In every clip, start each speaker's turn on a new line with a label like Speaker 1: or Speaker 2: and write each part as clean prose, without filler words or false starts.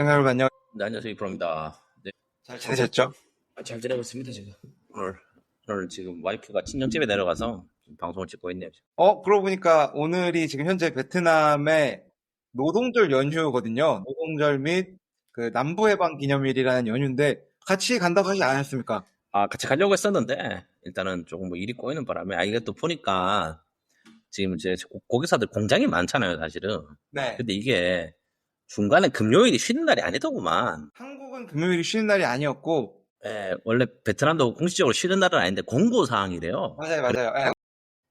Speaker 1: 여러분 안녕.
Speaker 2: 네, 안녕하세요. 이프로입니다. 네,
Speaker 1: 잘 지내셨죠?
Speaker 2: 잘 지내고 있습니다, 지금. 오늘 지금 와이프가 친정집에 내려가서 지금 방송을 찍고 있네요. 지금.
Speaker 1: 그러고 보니까 오늘이 지금 현재 베트남의 노동절 연휴거든요. 노동절 및 그 남부해방 기념일이라는 연휴인데 같이 간다고 하지 않았습니까?
Speaker 2: 같이 가려고 했었는데, 일단은 조금 뭐 일이 꼬이는 바람에, 이게 또 보니까, 지금 이제 고객사들 공장이 많잖아요, 사실은.
Speaker 1: 네.
Speaker 2: 근데 이게 중간에 금요일이 쉬는 날이 아니더구만.
Speaker 1: 한국은 금요일이 쉬는 날이 아니었고,
Speaker 2: 예, 원래 베트남도 공식적으로 쉬는 날은 아닌데, 공고사항이래요.
Speaker 1: 맞아요, 맞아요. 예,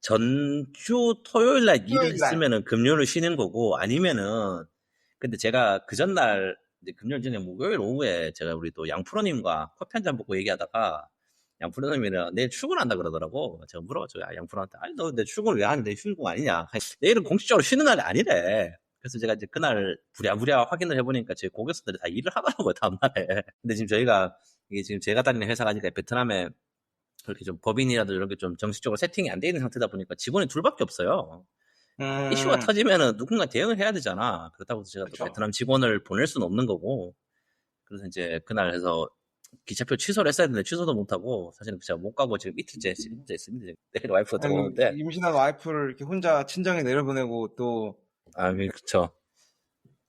Speaker 2: 전주 토요일 날 일을
Speaker 1: 토요일 날.
Speaker 2: 했으면은 금요일을 쉬는 거고, 아니면은, 근데 제가 그 전날, 이제 금요일 전에 목요일 오후에 제가 우리 또 양프로님과 커피 한잔 먹고 얘기하다가, 양프로님이랑 내일 출근한다 그러더라고. 제가 물어봤죠. 양프로한테. 아니, 너 내 출근 왜 하는데 휴일공 아니냐. 내일은 공식적으로 쉬는 날이 아니래. 그래서 제가 이제 그날 부랴부랴 확인을 해보니까 제 고객사들이 다 일을 하더라고요, 다음날에. 근데 지금 저희가, 이게 지금 제가 다니는 회사가 베트남에 그렇게 좀 법인이라도 이런 게 좀 정식적으로 세팅이 안 돼 있는 상태다 보니까 직원이 둘밖에 없어요. 이슈가
Speaker 1: 음,
Speaker 2: 터지면은 누군가 대응을 해야 되잖아. 그렇다고 해서 제가 또
Speaker 1: 그쵸.
Speaker 2: 베트남 직원을 보낼 수는 없는 거고. 그래서 이제 그날 해서 기차표 취소를 했어야 되는데 취소도 못하고 사실은 제가 못 가고 지금 이틀째 있습니다. 내일 와이프가
Speaker 1: 아이고,
Speaker 2: 들어오는데.
Speaker 1: 임신한 와이프를 이렇게 혼자 친정에 내려보내고 또,
Speaker 2: 그쵸.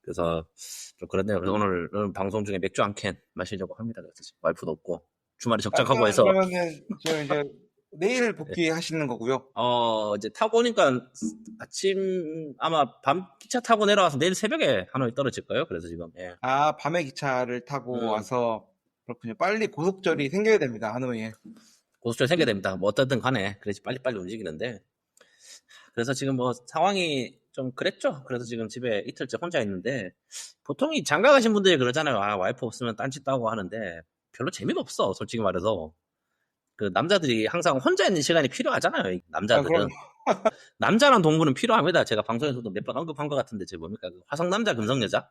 Speaker 2: 그래서 좀 그렇네요. 그래서 오늘 방송 중에 맥주 한 캔 마시려고 합니다. 그래서 지금 와이프도 없고 주말에 적적하고
Speaker 1: 남편
Speaker 2: 해서
Speaker 1: 그러면은 저 이제 내일 복귀하시는 거고요.
Speaker 2: 이제 타고 오니까 아침 아마 밤 기차 타고 내려와서 내일 새벽에 하노이 떨어질 거예요. 그래서 지금 예.
Speaker 1: 아, 밤에 기차를 타고
Speaker 2: 음,
Speaker 1: 와서 그렇군요. 빨리 고속철이 생겨야 됩니다, 하노이에.
Speaker 2: 고속철 생겨야 됩니다. 뭐 어떻든 간에 그래야지 빨리빨리 움직이는데 그래서 지금 뭐 상황이 좀 그랬죠. 그래서 지금 집에 이틀째 혼자 있는데 보통 이 장가 가신 분들이 그러잖아요. 와이프 없으면 딴짓 하고 하는데 별로 재미가 없어. 솔직히 말해서 그 남자들이 항상 혼자 있는 시간이 필요하잖아요.
Speaker 1: 아, 그럼
Speaker 2: 남자들은 남자란 동물은 필요합니다. 제가 방송에서도 몇 번 언급한 것 같은데 제 뭡니까 그 화성 남자 금성 여자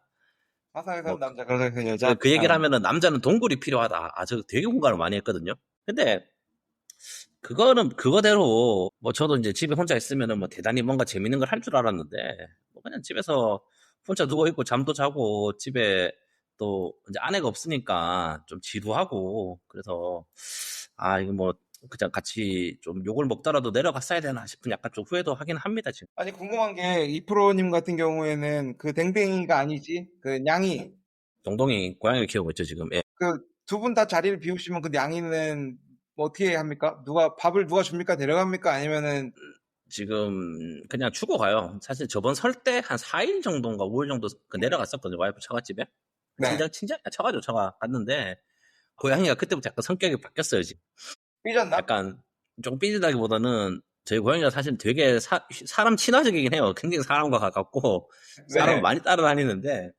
Speaker 1: 화성에 사는
Speaker 2: 뭐
Speaker 1: 남자, 그러서 여자.
Speaker 2: 그
Speaker 1: 아,
Speaker 2: 얘기를 하면은 남자는 동굴이 필요하다. 저 되게 공감을 많이 했거든요. 근데 그거는 그거대로 뭐 저도 이제 집에 혼자 있으면은 뭐 대단히 뭔가 재밌는 걸 할 줄 알았는데 뭐 그냥 집에서 혼자 누워 있고 잠도 자고 집에 또 이제 아내가 없으니까 좀 지루하고 그래서 이거 뭐 그냥 같이 좀 욕을 먹더라도 내려갔어야 되나 싶은 약간 좀 후회도 하긴 합니다 지금.
Speaker 1: 아니, 궁금한 게, 이프로님 같은 경우에는 그 댕댕이가 아니지, 그 냥이,
Speaker 2: 동동이 고양이를 키우고 있죠 지금. 예.
Speaker 1: 그 두 분 다 자리를 비우시면 그 냥이는 뭐 어떻게 합니까? 밥을 누가 줍니까? 데려갑니까? 아니면은,
Speaker 2: 지금 그냥 주고 가요. 사실 저번 설 때 한 4일 정도인가 5일 정도 그 내려갔었거든요. 와이프 처갓집에.
Speaker 1: 네,
Speaker 2: 친정 처가죠. 처가 갔는데 고양이가 그때부터 약간 성격이 바뀌었어요. 지금.
Speaker 1: 삐졌나?
Speaker 2: 약간 좀 삐지다기보다는 저희 고양이가 사실 되게 사람 친화적이긴 해요. 굉장히 사람과 가깝고 사람을
Speaker 1: 네.
Speaker 2: 많이 따라다니는데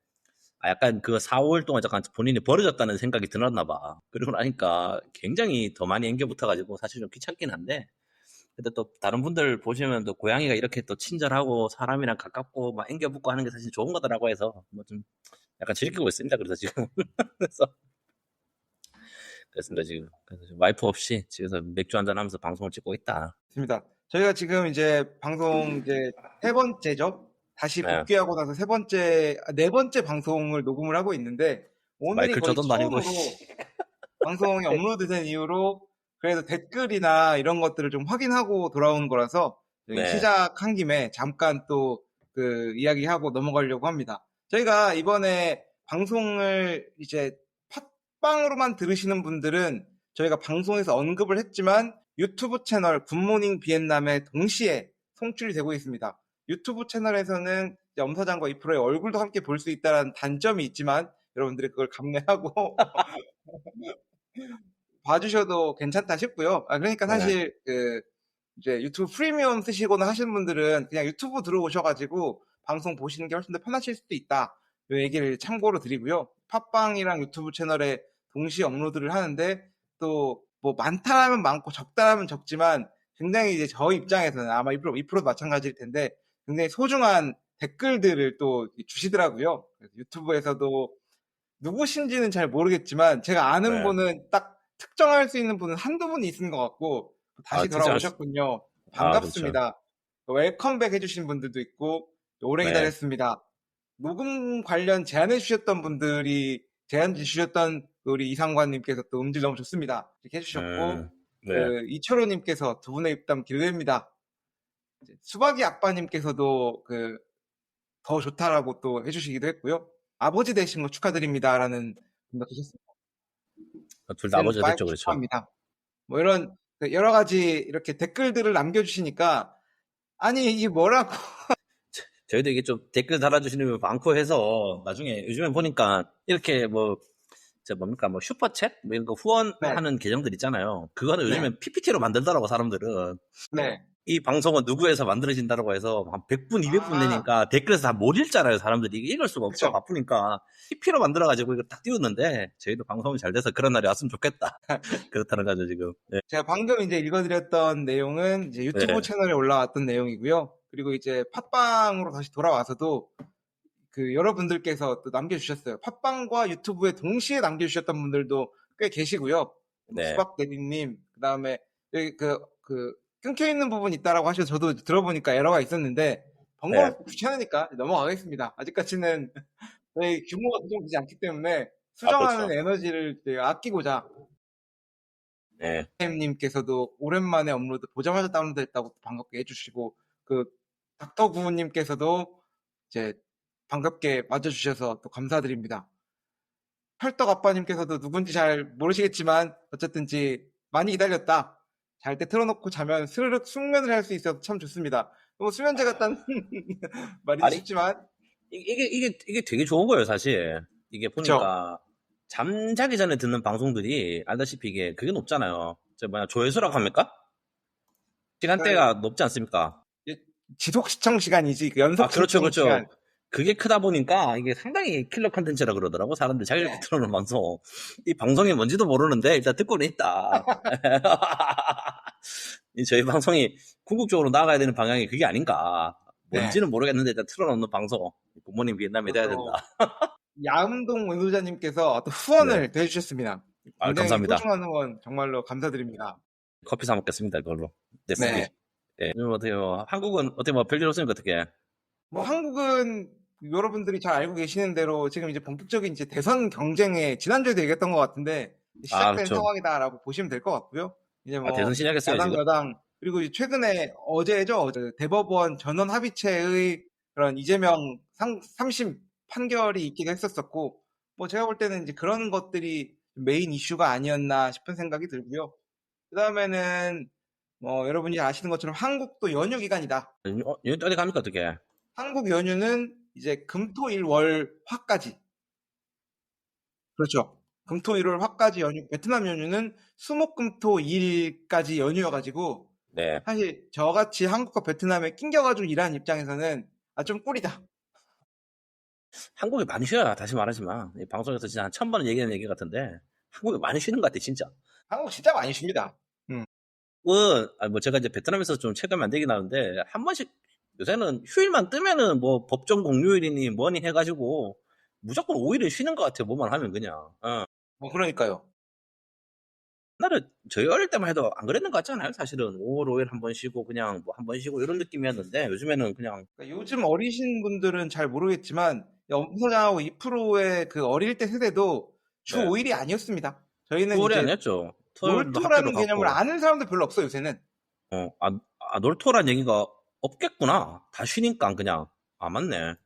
Speaker 2: 약간 그 4, 5일 동안 잠깐 본인이 버려졌다는 생각이 들었나 봐. 그러고 나니까 굉장히 더 많이 앵겨 붙어가지고 사실 좀 귀찮긴 한데 근데 또 다른 분들 보시면 또 고양이가 이렇게 또 친절하고 사람이랑 가깝고 막 앵겨 붙고 하는 게 사실 좋은 거더라고 해서 뭐 좀 약간 즐기고 있습니다. 그래서 지금 그래서 그렇습니다 지금. 그래서 지금 와이프 없이 집에서 맥주 한잔 하면서 방송을 찍고 있다.
Speaker 1: 좋습니다. 저희가 지금 이제 방송 이제 세 번째죠. 다시
Speaker 2: 네.
Speaker 1: 복귀하고 나서 네 번째 방송을 녹음을 하고 있는데 오늘이
Speaker 2: 마이클
Speaker 1: 거의
Speaker 2: 조던도 아니고
Speaker 1: 처음으로 방송이 업로드된 이후로 그래도 댓글이나 이런 것들을 좀 확인하고 돌아오는 거라서 저희
Speaker 2: 네.
Speaker 1: 시작한 김에 잠깐 또 그 이야기하고 넘어가려고 합니다. 저희가 이번에 방송을 이제 팟빵으로만 들으시는 분들은 저희가 방송에서 언급을 했지만 유튜브 채널 굿모닝 비엔남에 동시에 송출이 되고 있습니다. 유튜브 채널에서는 엄사장과 이프로의 얼굴도 함께 볼 수 있다는 단점이 있지만 여러분들이 그걸 감내하고 봐주셔도 괜찮다 싶고요. 그러니까
Speaker 2: 네.
Speaker 1: 사실 이제 유튜브 프리미엄 쓰시거나 하시는 분들은 그냥 유튜브 들어오셔가지고 방송 보시는 게 훨씬 더 편하실 수도 있다. 이 얘기를 참고로 드리고요. 팟빵이랑 유튜브 채널에 동시에 업로드를 하는데 또 뭐 많다라면 많고 적다라면 적지만 굉장히 이제 저 입장에서는 아마 이프로도 마찬가지일 텐데 굉장히 소중한 댓글들을 또 주시더라고요. 그래서 유튜브에서도 누구신지는 잘 모르겠지만 제가 아는
Speaker 2: 네.
Speaker 1: 분은 딱 특정할 수 있는 분은 한두 분이 있는 것 같고 다시
Speaker 2: 진짜.
Speaker 1: 돌아오셨군요.
Speaker 2: 그렇죠.
Speaker 1: 반갑습니다. 웰컴백 해주신 분들도 있고 오래
Speaker 2: 네.
Speaker 1: 기다렸습니다. 녹음 관련 제안해 주셨던 분들이 제안 주셨던 우리 이상관님께서 또 음질 너무 좋습니다 이렇게 해주셨고
Speaker 2: 네.
Speaker 1: 이철호님께서 두 분의 입담 기대됩니다. 수박이 아빠님께서도 더 좋다라고 또 해주시기도 했고요. 아버지 되신 거 축하드립니다라는 분도 계셨습니다.
Speaker 2: 둘 다 아버지가
Speaker 1: 와이프
Speaker 2: 됐죠, 그렇죠.
Speaker 1: 축하합니다. 뭐 이런 여러 가지 이렇게 댓글들을 남겨주시니까 아니 이게 뭐라고
Speaker 2: 저희도 이게 좀 댓글 달아주시는 분 많고 해서 나중에 요즘에 보니까 이렇게 뭐 뭡니까 뭐 슈퍼챗 뭐 이런 거 후원하는 계정들 있잖아요. 그거는 요즘에
Speaker 1: 네.
Speaker 2: PPT로 만들더라고 사람들은.
Speaker 1: 네.
Speaker 2: 이 방송은 누구에서 만들어진다고 해서 한 100분, 200분
Speaker 1: 아.
Speaker 2: 되니까 댓글에서 다 못 읽잖아요, 사람들이. 이게 읽을 수가 없어,
Speaker 1: 그쵸.
Speaker 2: 바쁘니까. PP로 만들어가지고 이거 딱 띄웠는데, 저희도 방송이 잘 돼서 그런 날이 왔으면 좋겠다. 그렇다는 거죠, 지금. 네.
Speaker 1: 제가 방금 이제 읽어드렸던 내용은 이제 유튜브
Speaker 2: 네.
Speaker 1: 채널에 올라왔던 내용이고요. 그리고 이제 팟빵으로 다시 돌아와서도 여러분들께서 또 남겨주셨어요. 팟빵과 유튜브에 동시에 남겨주셨던 분들도 꽤 계시고요.
Speaker 2: 네.
Speaker 1: 수박대리님, 그 다음에 여기 끊겨있는 부분이 있다라고 하셔서 저도 들어보니까 에러가 있었는데, 번거롭고 귀찮으니까 넘어가겠습니다. 아직까지는 저희 규모가 그 정도 되지 않기 때문에 수정하는
Speaker 2: 그렇죠.
Speaker 1: 에너지를 아끼고자
Speaker 2: 네.
Speaker 1: 님께서도 오랜만에 업로드 보자마자 다운로드했다고 반갑게 해주시고 닥터구님께서도 이제 반갑게 맞아주셔서 또 감사드립니다. 펄떡 아빠님께서도 누군지 잘 모르시겠지만 어쨌든지 많이 기다렸다. 잘 때 틀어놓고 자면 스르륵 숙면을 할 수 있어서 참 좋습니다. 뭐 수면제 같다는 말이 쉽지만
Speaker 2: 이게 되게 좋은 거예요, 사실. 이게 보니까 잠자기 전에 듣는 방송들이 알다시피 그게 높잖아요. 조회수라고 합니까? 시간대가 높지 않습니까?
Speaker 1: 지속 시청 시간이지 연속
Speaker 2: 그렇죠,
Speaker 1: 시청
Speaker 2: 그렇죠.
Speaker 1: 시간.
Speaker 2: 그게 크다 보니까 이게 상당히 킬러 컨텐츠라 그러더라고. 사람들이 자기 이렇게 틀어놓은 방송. 이 방송이 뭔지도 모르는데 일단 듣고는 있다. 저희 방송이 궁극적으로 나아가야 되는 방향이 그게 아닌가. 뭔지는 모르겠는데 일단 틀어놓는 방송. 부모님 귀에 믿어야 된다.
Speaker 1: 야음동 은호자님께서 또 후원을 또 해주셨습니다. 굉장히
Speaker 2: 감사합니다.
Speaker 1: 소중한 후원 정말로 감사드립니다.
Speaker 2: 커피 사 먹겠습니다. 그걸로.
Speaker 1: 네.
Speaker 2: 한국은 어떻게 뭐 별일 없습니까? 어떻게?
Speaker 1: 한국은 여러분들이 잘 알고 계시는 대로 지금 이제 본격적인 이제 대선 경쟁에 지난주에도 얘기했던 것 같은데 시작된
Speaker 2: 그렇죠.
Speaker 1: 상황이다라고 보시면 될 것 같고요. 이제
Speaker 2: 대선 시작했어요,
Speaker 1: 야당
Speaker 2: 지금?
Speaker 1: 여당 그리고 최근에 어제죠. 대법원 전원 합의체의 그런 이재명 3심 판결이 있기도 했었었고 제가 볼 때는 이제 그런 것들이 메인 이슈가 아니었나 싶은 생각이 들고요. 그 다음에는 여러분이 아시는 것처럼 한국도 연휴 기간이다.
Speaker 2: 연휴 어디 갑니까, 어떻게?
Speaker 1: 한국 연휴는 이제 금토일월 화까지. 그렇죠. 금토일월 화까지 연휴. 베트남 연휴는 수목금토일까지 연휴여가지고
Speaker 2: 네.
Speaker 1: 사실 저같이 한국과 베트남에 낑겨가지고 일하는 입장에서는 좀 꿀이다.
Speaker 2: 한국에 많이 쉬어요. 다시 말하지만 방송에서 진짜 한 1000번은 얘기하는 얘기 같은데 한국에 많이 쉬는 것 같아, 진짜.
Speaker 1: 한국 진짜 많이 쉽니다.
Speaker 2: 제가 이제 베트남에서 좀 체감이 안 되긴 하는데 한 번씩 요새는 휴일만 뜨면은 뭐 법정 공휴일이니 뭐니 해가지고 무조건 5일은 쉬는 것 같아요. 뭐만 하면 그냥.
Speaker 1: 그러니까요.
Speaker 2: 옛날에 저희 어릴 때만 해도 안 그랬는 것 같잖아요. 사실은 5월 5일 한 번 쉬고 그냥 뭐 한 번 쉬고 이런 느낌이었는데 요즘에는 그냥
Speaker 1: 요즘 어리신 분들은 잘 모르겠지만 엄서장하고 2%의 그 어릴 때 세대도 주 5일이 아니었습니다. 저희는
Speaker 2: 9월이
Speaker 1: 이제
Speaker 2: 아니었죠. 토요일도
Speaker 1: 놀토라는
Speaker 2: 학교도
Speaker 1: 개념을
Speaker 2: 갔고.
Speaker 1: 아는 사람들 별로 없어요, 요새는.
Speaker 2: 놀토란 얘기가 없겠구나. 다 쉬니까 그냥. 맞네.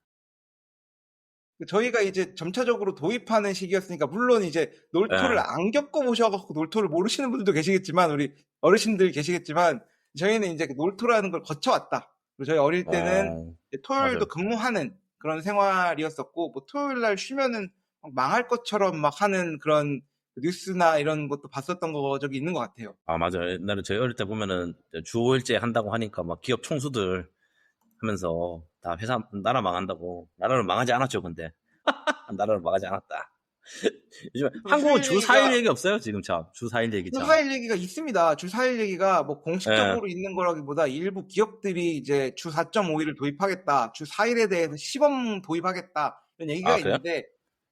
Speaker 1: 저희가 이제 점차적으로 도입하는 시기였으니까 물론 이제 놀토를 안 겪어보셔갖고 놀토를 모르시는 분들도 계시겠지만 우리 어르신들 계시겠지만 저희는 이제 놀토라는 걸 거쳐왔다. 그리고 저희 어릴 때는 토요일도
Speaker 2: 맞아요.
Speaker 1: 근무하는 그런 생활이었었고 토요일 날 쉬면은 망할 것처럼 막 하는 그런 뉴스나 이런 것도 봤었던 적이 있는 것 같아요.
Speaker 2: 맞아요. 옛날에 저희 어릴 때 보면은 주 5일째 한다고 하니까 막 기업 총수들 하면서 다 회사 나라 망한다고. 나라는 망하지 않았죠, 근데. 나라는 망하지 않았다. 요즘 한국은 주 4일 얘기 없어요, 지금 참. 주 4일 얘기 참.
Speaker 1: 주 4일 얘기가 있습니다. 주 4일 얘기가 공식적으로 있는 거라기보다 일부 기업들이 이제 주 4.5일을 도입하겠다. 주 4일에 대해서 시범 도입하겠다. 이런 얘기가 있는데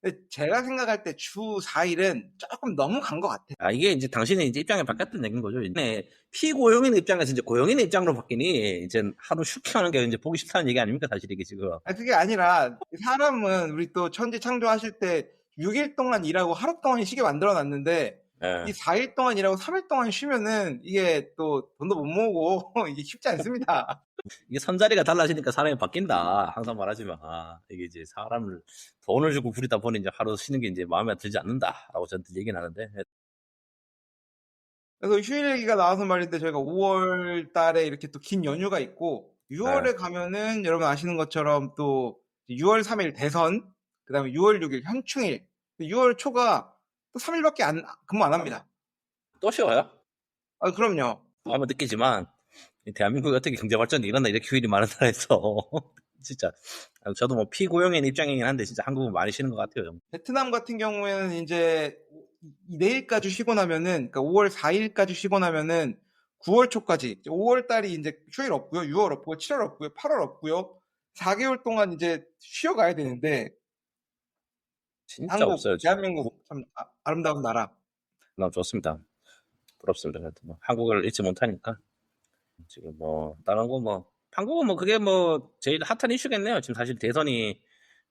Speaker 1: 근데 제가 생각할 때 주 4일은 조금 너무 간 것 같아요.
Speaker 2: 아, 이게 이제 당신의 이제 입장이 바뀌었던 얘기인 거죠. 이제 피고용인 입장에서 이제 고용인의 입장으로 바뀌니 이제 하루 슈킹하는 게 이제 보기 싫다는 얘기 아닙니까? 사실 이게 지금.
Speaker 1: 그게 아니라 사람은 우리 또 천지 창조하실 때 6일 동안 일하고 하루 동안 쉬게 만들어 놨는데
Speaker 2: 예.
Speaker 1: 이 4일 동안 일하고 3일 동안 쉬면은 이게 또 돈도 못 모으고 이게 쉽지 않습니다.
Speaker 2: 이게 선자리가 달라지니까 사람이 바뀐다. 항상 말하지만 이게 이제 사람을 돈을 주고 부리다 보니 이제 하루 쉬는 게 이제 마음에 들지 않는다라고 저한테 얘기는 하는데.
Speaker 1: 그래서 휴일 얘기가 나와서 말인데 저희가 5월 달에 이렇게 또 긴 연휴가 있고 6월에 가면은 여러분 아시는 것처럼 또 6월 3일 대선, 그다음에 6월 6일 현충일, 6월 초가 또 3일밖에 근무 안 합니다.
Speaker 2: 또 쉬워요?
Speaker 1: 그럼요.
Speaker 2: 한번 느끼지만 대한민국이 어떻게 경제 발전이 일어나 이렇게 휴일이 많은 나라에서 진짜 저도 뭐 피고용인 입장이긴 한데 진짜 한국은 많이 쉬는 것 같아요.
Speaker 1: 베트남 같은 경우에는 이제 내일까지 쉬고 나면은, 그러니까 5월 4일까지 쉬고 나면은 9월 초까지, 5월 달이 이제 휴일 없고요, 6월 없고요, 7월 없고요, 8월 없고요, 4개월 동안 이제 쉬어가야 되는데,
Speaker 2: 진짜
Speaker 1: 한국,
Speaker 2: 없어요. 지금.
Speaker 1: 대한민국 참 아름다운 나라.
Speaker 2: 너무 좋습니다. 부럽습니다. 그래도 뭐 한국을 잊지 못하니까 지금 뭐 다른 거 뭐 한국은 뭐 그게 뭐 제일 핫한 이슈겠네요. 지금 사실 대선이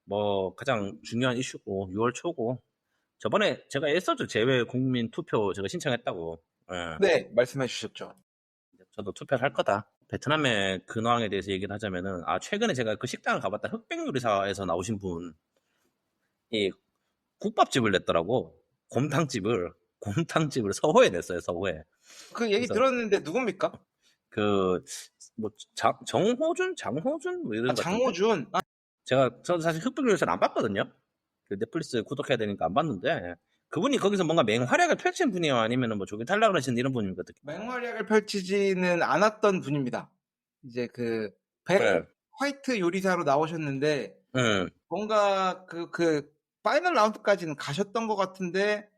Speaker 2: 뭐 가장 중요한 이슈고 6월 초고 저번에 제가 했었죠. 재외 국민 투표 제가 신청했다고. 예.
Speaker 1: 네, 말씀해 주셨죠.
Speaker 2: 저도 투표를 할 거다. 베트남의 근황에 대해서 얘기를 하자면은 최근에 제가 그 식당을 가봤다. 흑백 요리사에서 나오신 분이 국밥집을 냈더라고. 곰탕집을 서호에 냈어요. 서호에.
Speaker 1: 그 얘기
Speaker 2: 그래서
Speaker 1: 들었는데 누굽니까?
Speaker 2: 뭐 장호준 뭐 이런 것 같은데.
Speaker 1: 장호준.
Speaker 2: 저도 사실 흑백 요리사를 안 봤거든요. 그 넷플릭스 구독해야 되니까 안 봤는데 그분이 거기서 뭔가 맹활약을 펼친 분이에요? 아니면은 뭐 조기 탈락을 하신 이런 분입니까?
Speaker 1: 맹활약을 펼치지는 않았던 분입니다. 이제 그
Speaker 2: 네.
Speaker 1: 화이트 요리사로 나오셨는데
Speaker 2: 응.
Speaker 1: 뭔가 그 파이널 라운드까지는 가셨던 것 같은데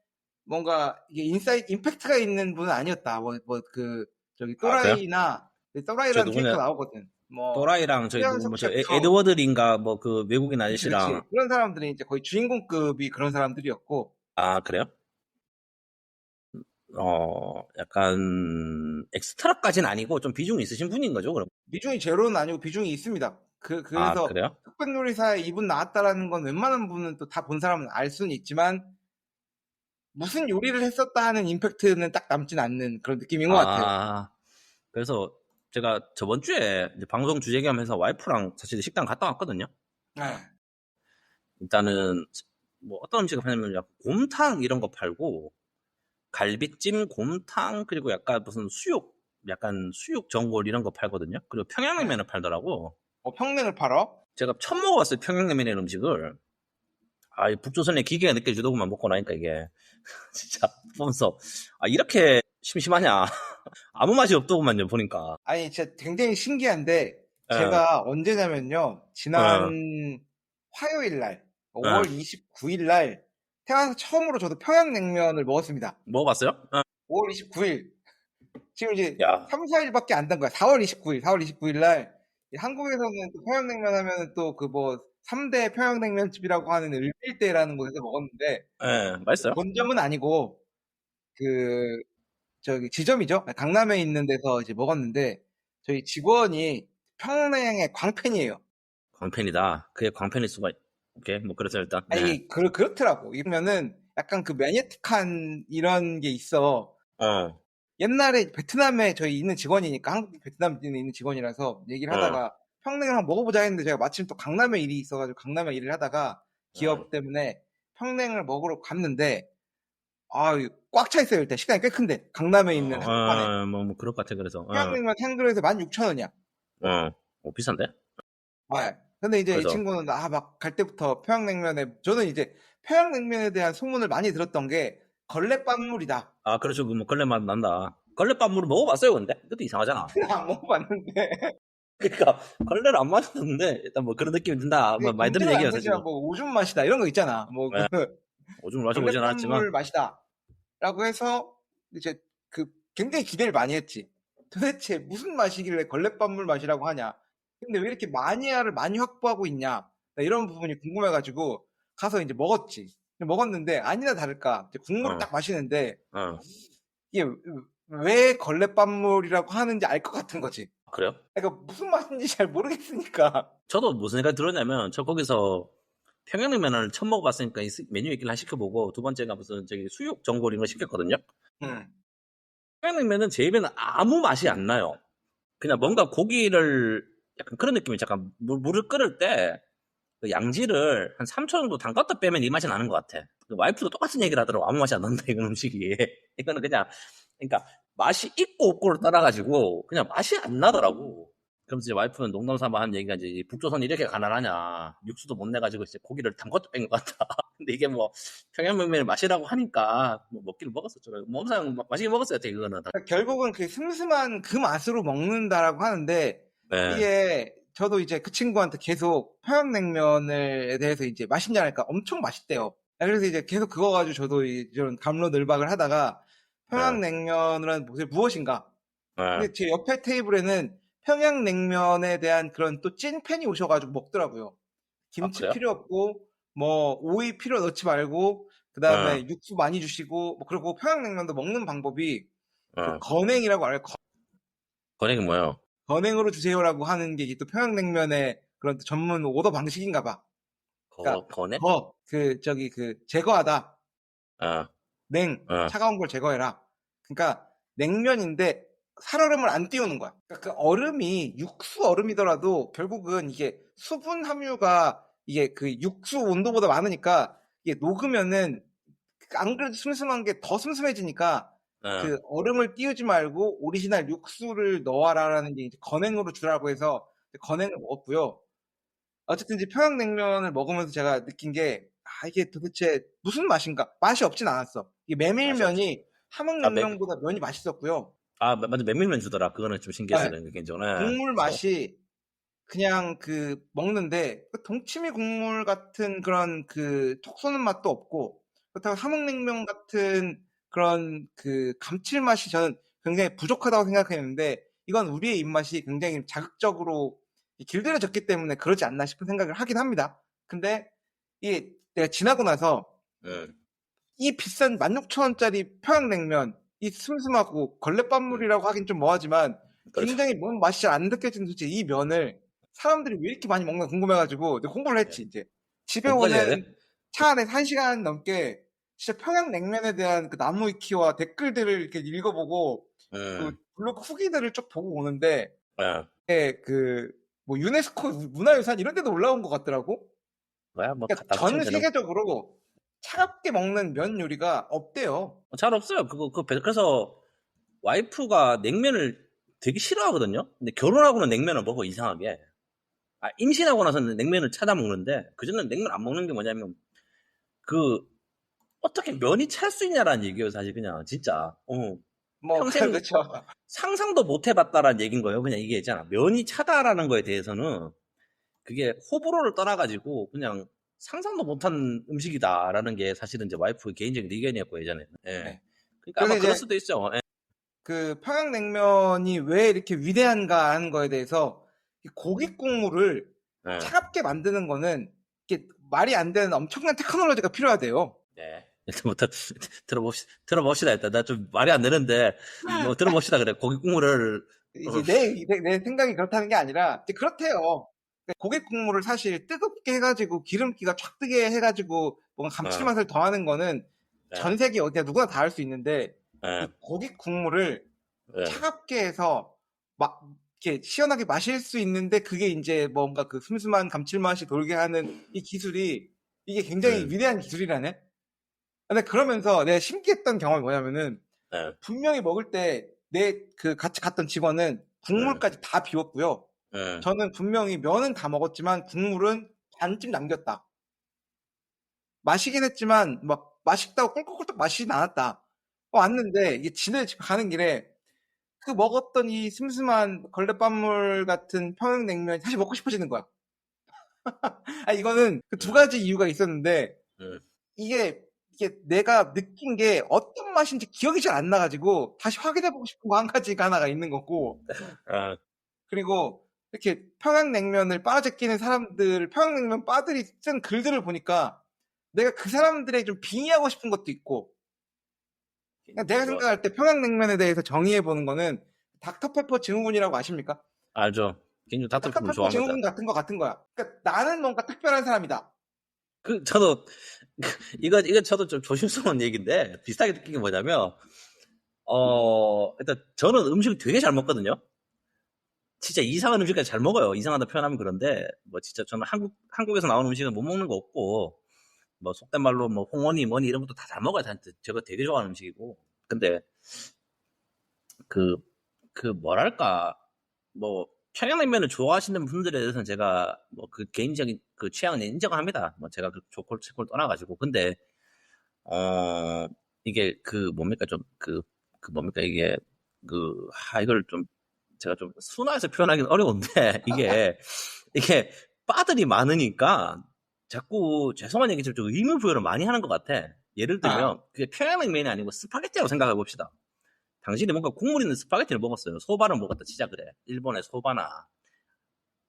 Speaker 1: 뭔가 이게 임팩트가 있는 분은 아니었다. 저기
Speaker 2: 그래요?
Speaker 1: 또라이나
Speaker 2: 저
Speaker 1: 또라이라는 캐릭터
Speaker 2: 누구냐?
Speaker 1: 나오거든. 뭐
Speaker 2: 또라이랑 저기 누구
Speaker 1: 최연석
Speaker 2: 뭐저
Speaker 1: 셰프,
Speaker 2: 에드워드인가 뭐 그 외국인
Speaker 1: 그치.
Speaker 2: 아저씨랑
Speaker 1: 그런 사람들이 이제 거의 주인공급이 그런 사람들이었고.
Speaker 2: 그래요? 약간 엑스트라까지는 아니고 좀 비중이 있으신 분인 거죠, 그럼?
Speaker 1: 비중이 제로는 아니고 비중이 있습니다. 그래서
Speaker 2: 그래요?
Speaker 1: 흑백 요리사에 이분 나왔다라는 건 웬만한 분은 또 다 본 사람은 알 수는 있지만 무슨 요리를 했었다 하는 임팩트는 딱 남진 않는 그런 느낌인 것 같아요.
Speaker 2: 그래서 제가 저번 주에 이제 방송 주제 겸해서 와이프랑 사실 식당 갔다 왔거든요.
Speaker 1: 네.
Speaker 2: 일단은 뭐 어떤 음식을 파냐면 약간 곰탕 이런 거 팔고 갈비찜, 곰탕 그리고 약간 무슨 약간 수육 전골 이런 거 팔거든요. 그리고 평양냉면을 팔더라고.
Speaker 1: 평냉을 팔아?
Speaker 2: 제가 처음 먹어봤어요. 평양냉면이라는 음식을. 이 북조선의 기계가 느껴지더구만 먹고 나니까 이게 진짜 보면서 이렇게 심심하냐. 아무 맛이 없더구만요 보니까.
Speaker 1: 아니 진짜 굉장히 신기한데
Speaker 2: 예,
Speaker 1: 제가 언제냐면요.
Speaker 2: 예,
Speaker 1: 지난 화요일 날
Speaker 2: 예.
Speaker 1: 5월 29일 날 태어나서 처음으로 저도 평양냉면을 먹었습니다.
Speaker 2: 먹어봤어요?
Speaker 1: 5월 29일. 지금 이제
Speaker 2: 야,
Speaker 1: 3, 4일밖에 안 된 거야. 4월 29일 날 한국에서는 또 평양냉면 하면은 또 그 뭐 3대 평양냉면집이라고 하는 을밀대라는 곳에서 먹었는데
Speaker 2: 예, 맛있어요?
Speaker 1: 본점은 아니고 그 저기 지점이죠. 강남에 있는 데서 이제 먹었는데 저희 직원이 평양의 광팬이에요.
Speaker 2: 광팬이다. 그게 광팬일 수가 오케이 뭐 그래서 일단 네.
Speaker 1: 아니 그렇더라고. 이러면은 약간 그 매니아틱한 이런 게 있어.
Speaker 2: 어,
Speaker 1: 옛날에 베트남에 저희 있는 직원이니까 한국 베트남에 있는 직원이라서 얘기를
Speaker 2: 어,
Speaker 1: 하다가 평냉을 한번 먹어보자 했는데 제가 마침 또 강남에 일이 있어가지고 강남에 일을 하다가 기업 때문에 평냉을 먹으러 갔는데 꽉 차 있어요. 일단 식당이 꽤 큰데 강남에 있는 한복판에
Speaker 2: 뭐 그럴 것 같아 그래서
Speaker 1: 평양냉면 한 그릇에 16,000원이야.
Speaker 2: 비싼데?
Speaker 1: 근데 이제 이
Speaker 2: 그래서
Speaker 1: 친구는 막 갈 때부터 저는 이제 평양냉면에 대한 소문을 많이 들었던 게 걸레밥물이다.
Speaker 2: 그렇죠 뭐 걸레 맛 난다. 걸레밥물을 먹어봤어요 근데? 그것도 이상하잖아.
Speaker 1: 안 먹어봤는데
Speaker 2: 그러니까 걸레를 안 마셨는데 일단 뭐 그런 느낌이 든다. 뭐 많이 들은
Speaker 1: 인정은 안
Speaker 2: 얘기예요 사실.
Speaker 1: 되지만 뭐 오줌 맛이다 이런 거 있잖아. 뭐
Speaker 2: 네, 오줌을 마셔보진 않았지만
Speaker 1: 걸레밥물 맛이다라고 해서 이제 굉장히 기대를 많이 했지. 도대체 무슨 맛이길래 걸레밥물 맛이라고 하냐. 근데 왜 이렇게 마니아를 많이 확보하고 있냐. 나 이런 부분이 궁금해가지고 가서 이제 먹었지. 먹었는데 아니나 다를까 이제 국물을
Speaker 2: 어.
Speaker 1: 딱 마시는데
Speaker 2: 어.
Speaker 1: 이게 왜 걸레밥물이라고 하는지 알 것 같은 거지.
Speaker 2: 그래요?
Speaker 1: 그러니까 무슨 맛인지 잘 모르겠으니까.
Speaker 2: 저도 무슨 생각이 들었냐면 저 거기서 평양냉면을 처음 먹어봤으니까 이 메뉴 있길래 시켜보고 두 번째가 무슨 저기 수육 전골 이런 거 시켰거든요.
Speaker 1: 음.
Speaker 2: 평양냉면은 제 입에는 아무 맛이 안 나요. 그냥 뭔가 고기를 약간 그런 느낌이 잠깐 물을 끓일 때 그 양지를 한 3초 정도 담갔다 빼면 이 맛이 나는 것 같아. 그 와이프도 똑같은 얘기를 하더라고. 아무 맛이 안 난다 이건 음식이. 이거는 그냥 그러니까 맛이 있고 없고를 떠나가지고 그냥 맛이 안 나더라고. 그럼 이제 와이프는 농담 삼아 한 얘기가 이제 북조선이 이렇게 가난하냐. 육수도 못 내가지고 이제 고기를 담갔다 뺀 것 같다. 근데 이게 뭐 평양냉면의 맛이라고 하니까 뭐 먹기를 먹었었죠. 뭐 항상 맛있게 먹었어요. 되게 그거는.
Speaker 1: 그러니까 결국은 그 슴슴한 그 맛으로 먹는다라고 하는데
Speaker 2: 네.
Speaker 1: 이게 저도 이제 그 친구한테 계속 평양냉면에 대해서 이제 맛있냐니까 엄청 맛있대요. 그래서 이제 계속 그거 가지고 저도 이런 갑론을박을 하다가 평양냉면이란 무엇인가?
Speaker 2: 네.
Speaker 1: 근데 제 옆에 테이블에는 평양냉면에 대한 그런 또 찐팬이 오셔가지고 먹더라고요. 김치
Speaker 2: 그래요?
Speaker 1: 필요 없고 뭐 오이 필요 넣지 말고 그 다음에 육수 많이 주시고 뭐 그리고 평양냉면도 먹는 방법이 그 건행이라고 알아요.
Speaker 2: 건행이 뭐예요?
Speaker 1: 건행으로 주세요라고 하는 게 이게 또 평양냉면의 그런 전문 오더 방식인가 봐. 그러니까
Speaker 2: 건행?
Speaker 1: 제거하다.
Speaker 2: 어.
Speaker 1: 차가운 걸 제거해라. 그러니까 냉면인데 살얼음을 안 띄우는 거야. 그러니까 그 얼음이 육수 얼음이더라도 결국은 이게 수분 함유가 이게 그 육수 온도보다 많으니까 이게 녹으면은 안 그래도 슴슴한 게 더 슴슴해지니까 그 얼음을 띄우지 말고 오리지널 육수를 넣어라라는 게 이제 건행으로 주라고 해서 건행을 먹었고요. 어쨌든 이제 평양냉면을 먹으면서 제가 느낀 게 이게 도대체 무슨 맛인가? 맛이 없진 않았어. 이 메밀면이 함흥냉면보다 면이 맛있었고요.
Speaker 2: 맞아. 메밀면 주더라. 그거는 좀 신기했어요.
Speaker 1: 네.
Speaker 2: 개인적으로.
Speaker 1: 국물 맛이 그냥 그 먹는데 그 동치미 국물 같은 그런 그 톡 쏘는 맛도 없고 그렇다고 함흥냉면 같은 그런 그 감칠맛이 저는 굉장히 부족하다고 생각했는데 이건 우리의 입맛이 굉장히 자극적으로 길들여졌기 때문에 그러지 않나 싶은 생각을 하긴 합니다. 근데 이게 내가 지나고 나서 이 비싼 16,000원짜리 평양냉면 이 슴슴하고 걸레밥물이라고 하긴 좀 뭐하지만
Speaker 2: 그렇죠.
Speaker 1: 굉장히 뭔 맛이 잘 안 느껴지는 도대체 이 면을 사람들이 왜 이렇게 많이 먹나 궁금해가지고 공부를 했지 이제 집에
Speaker 2: 공부까지 해야
Speaker 1: 오는
Speaker 2: 돼?
Speaker 1: 차 안에 1시간 넘게 진짜 평양냉면에 대한 그 나무 위키와 댓글들을 이렇게 읽어보고 그 블로그 후기들을 쭉 보고 오는데 뭐 유네스코 문화유산 이런 데도 올라온 것 같더라고.
Speaker 2: 뭐야? 뭐
Speaker 1: 그러니까
Speaker 2: 갖다
Speaker 1: 전
Speaker 2: 붙이면 되는
Speaker 1: 세계적으로 차갑게 먹는 면 요리가 없대요.
Speaker 2: 잘 없어요. 그래서 와이프가 냉면을 되게 싫어하거든요. 근데 결혼하고는 냉면을 먹어 이상하게. 임신하고 나서는 냉면을 찾아 먹는데 그전에는 냉면 안 먹는 게 뭐냐면 그 어떻게 면이 찰 수 있냐라는 얘기예요. 사실 그냥 진짜.
Speaker 1: 뭐
Speaker 2: 평생
Speaker 1: 그렇죠.
Speaker 2: 상상도 못 해봤다라는 얘기인 거예요. 그냥 이게 있잖아. 면이 차다라는 거에 대해서는 그게 호불호를 떠나가지고 그냥 상상도 못한 음식이다라는 게 사실은 이제 와이프의 개인적인 의견이었고 예전에는.
Speaker 1: 네.
Speaker 2: 그러니까 아마
Speaker 1: 그래서
Speaker 2: 그럴
Speaker 1: 이제
Speaker 2: 수도 있죠.
Speaker 1: 그 평양냉면이 왜 이렇게 위대한가 하는 거에 대해서 이 고기 국물을 차갑게 만드는 거는 이게 말이 안 되는 엄청난 테크놀로지가 필요하대요.
Speaker 2: 네. 일단 들어봅시다. 일단 나 좀 말이 안 되는데 뭐 들어봅시다. 그래 고기 국물을
Speaker 1: 이제 내 생각이 그렇다는 게 아니라 이제 그렇대요. 고기 국물을 사실 뜨겁게 해가지고 기름기가 쫙 뜨게 해가지고 뭔가 감칠맛을 더하는 거는 전 세계 어디나 누구나 다 할 수 있는데 이 고기 국물을 차갑게 해서 막 이렇게 시원하게 마실 수 있는데 그게 이제 뭔가 그 슴슴한 감칠맛이 돌게 하는 이 기술이 이게 굉장히 위대한 기술이라네. 근데 그러면서 내가 신기했던 경험이 뭐냐면은 분명히 먹을 때 내 그 같이 갔던 직원은 국물까지 다 비웠고요. 저는 분명히 면은 다 먹었지만 국물은 반쯤 남겼다. 마시긴 했지만 막 맛있다고 꿀꺽꿀꺽 마시진 않았다. 왔는데 이게 집에 가는 길에 그 먹었던 이 슴슴한 걸레밥물 같은 평양냉면이 다시 먹고 싶어지는 거야. 이거는 그 두 가지 이유가 있었는데 이게 내가 느낀 게 어떤 맛인지 기억이 잘 안 나가지고 다시 확인해보고 싶은 거 한 가지가 하나가 있는 거고 그리고 이렇게 평양냉면을 빨아제끼는 사람들 평양냉면 빠들이 쓴 글들을 보니까 내가 그 사람들에게 좀 빙의하고 싶은 것도 있고, 그러니까 내가
Speaker 2: 뭐,
Speaker 1: 생각할 때 평양냉면에 대해서 정의해보는 거는 닥터페퍼 증후군이라고 아십니까?
Speaker 2: 알죠. 개인적으로 닥터피플
Speaker 1: 닥터페퍼
Speaker 2: 좋아하거든.
Speaker 1: 증후군 같은 거야. 그러니까 나는 뭔가 특별한 사람이다.
Speaker 2: 저도, 이거 저도 좀 조심스러운 얘기인데, 비슷하게 느낀 게 뭐냐면, 일단 저는 음식을 되게 잘 먹거든요. 진짜 이상한 음식까지 잘 먹어요. 이상하다 표현하면 그런데, 뭐 진짜 저는 한국에서 나오는 음식은 못 먹는 거 없고, 뭐 속된 말로 뭐 홍어니 뭐니 이런 것도 다 잘 먹어요. 제가 되게 좋아하는 음식이고. 근데 그, 뭐랄까, 뭐, 평양냉면을 좋아하시는 분들에 대해서는 제가 뭐 그 개인적인 그 취향은 인정을 합니다. 뭐 제가 그 좋고 싫고를 떠나가지고. 근데, 어, 이게 그 뭡니까 좀 뭡니까 이게 이걸 좀 제가 좀 순화해서 표현하기는 어려운데, 이게 바들이 많으니까 자꾸 죄송한 얘기지만 좀 의미 부여를 많이 하는 것 같아. 예를
Speaker 1: 아,
Speaker 2: 들면 그게 평양냉면이 아니고 스파게티라고 생각해 봅시다. 당신이 뭔가 국물 있는 스파게티를 먹었어요. 소바를 먹었다 치자 그래. 일본의 소바나.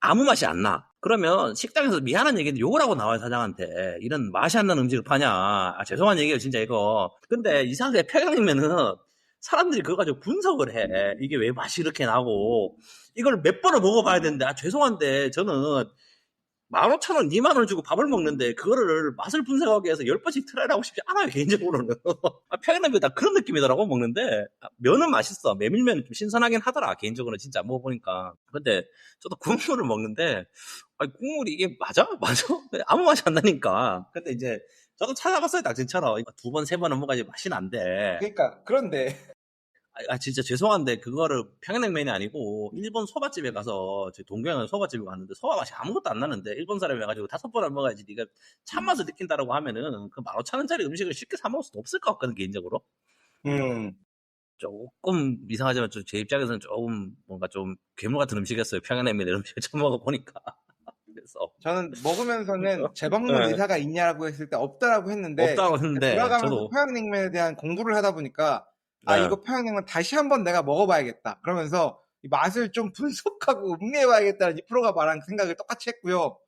Speaker 2: 아무 맛이 안 나. 그러면 식당에서 미안한 얘기인데 욕을 하고 나와요, 사장한테. 이런 맛이 안 나는 음식을 파냐. 죄송한 얘기예요, 진짜 이거. 근데 이상하게 평양냉면은 사람들이 그거 가지고 분석을 해. 이게 왜 맛이 이렇게 나고. 이걸 몇 번을 먹어봐야 되는데, 죄송한데, 저는 15,000원, 2만 원 주고 밥을 먹는데 그거를 맛을 분석하기 위해서 10번씩 트라이를 하고 싶지 않아요, 개인적으로는. 평양냉면 다 그런 느낌이더라고, 먹는데. 면은 맛있어. 메밀면은 좀 신선하긴 하더라, 개인적으로 진짜 먹어보니까. 근데 저도 국물을 먹는데, 국물이 이게 맞아? 맞아? 아무 맛이 안 나니까. 근데 이제 저도 찾아봤어요, 당신처럼. 두 번, 세 번은 먹어야지 맛이 난대.
Speaker 1: 그러니까 그런데
Speaker 2: 진짜 죄송한데 그거를 평양냉면이 아니고 일본 소바집에 가서 제 동경에 소바집에 갔는데 소바 맛이 아무것도 안 나는데 일본 사람이 와가지고 5번을 먹어야지 네가 참맛을 느낀다라고 하면은 그 15,000원짜리 음식을 쉽게 사 먹을 수도 없을 것 같거든, 개인적으로.
Speaker 1: 음,
Speaker 2: 조금 이상하지만 제 입장에서는 조금 뭔가 좀 괴물 같은 음식이었어요, 평양냉면 이런 음식을 처음 먹어보니까. 그래서
Speaker 1: 저는 먹으면서는 재방문
Speaker 2: 네,
Speaker 1: 의사가 있냐고 했을 때 없다라고 했는데
Speaker 2: 없다고 했는데
Speaker 1: 돌아가면서
Speaker 2: 저도
Speaker 1: 평양냉면에 대한 공부를 하다 보니까
Speaker 2: 네,
Speaker 1: 이거 평양냉면 다시 한번 내가 먹어봐야겠다. 그러면서 이 맛을 좀 분석하고 음미해봐야겠다는 이 프로가 말한 생각을 똑같이 했고요.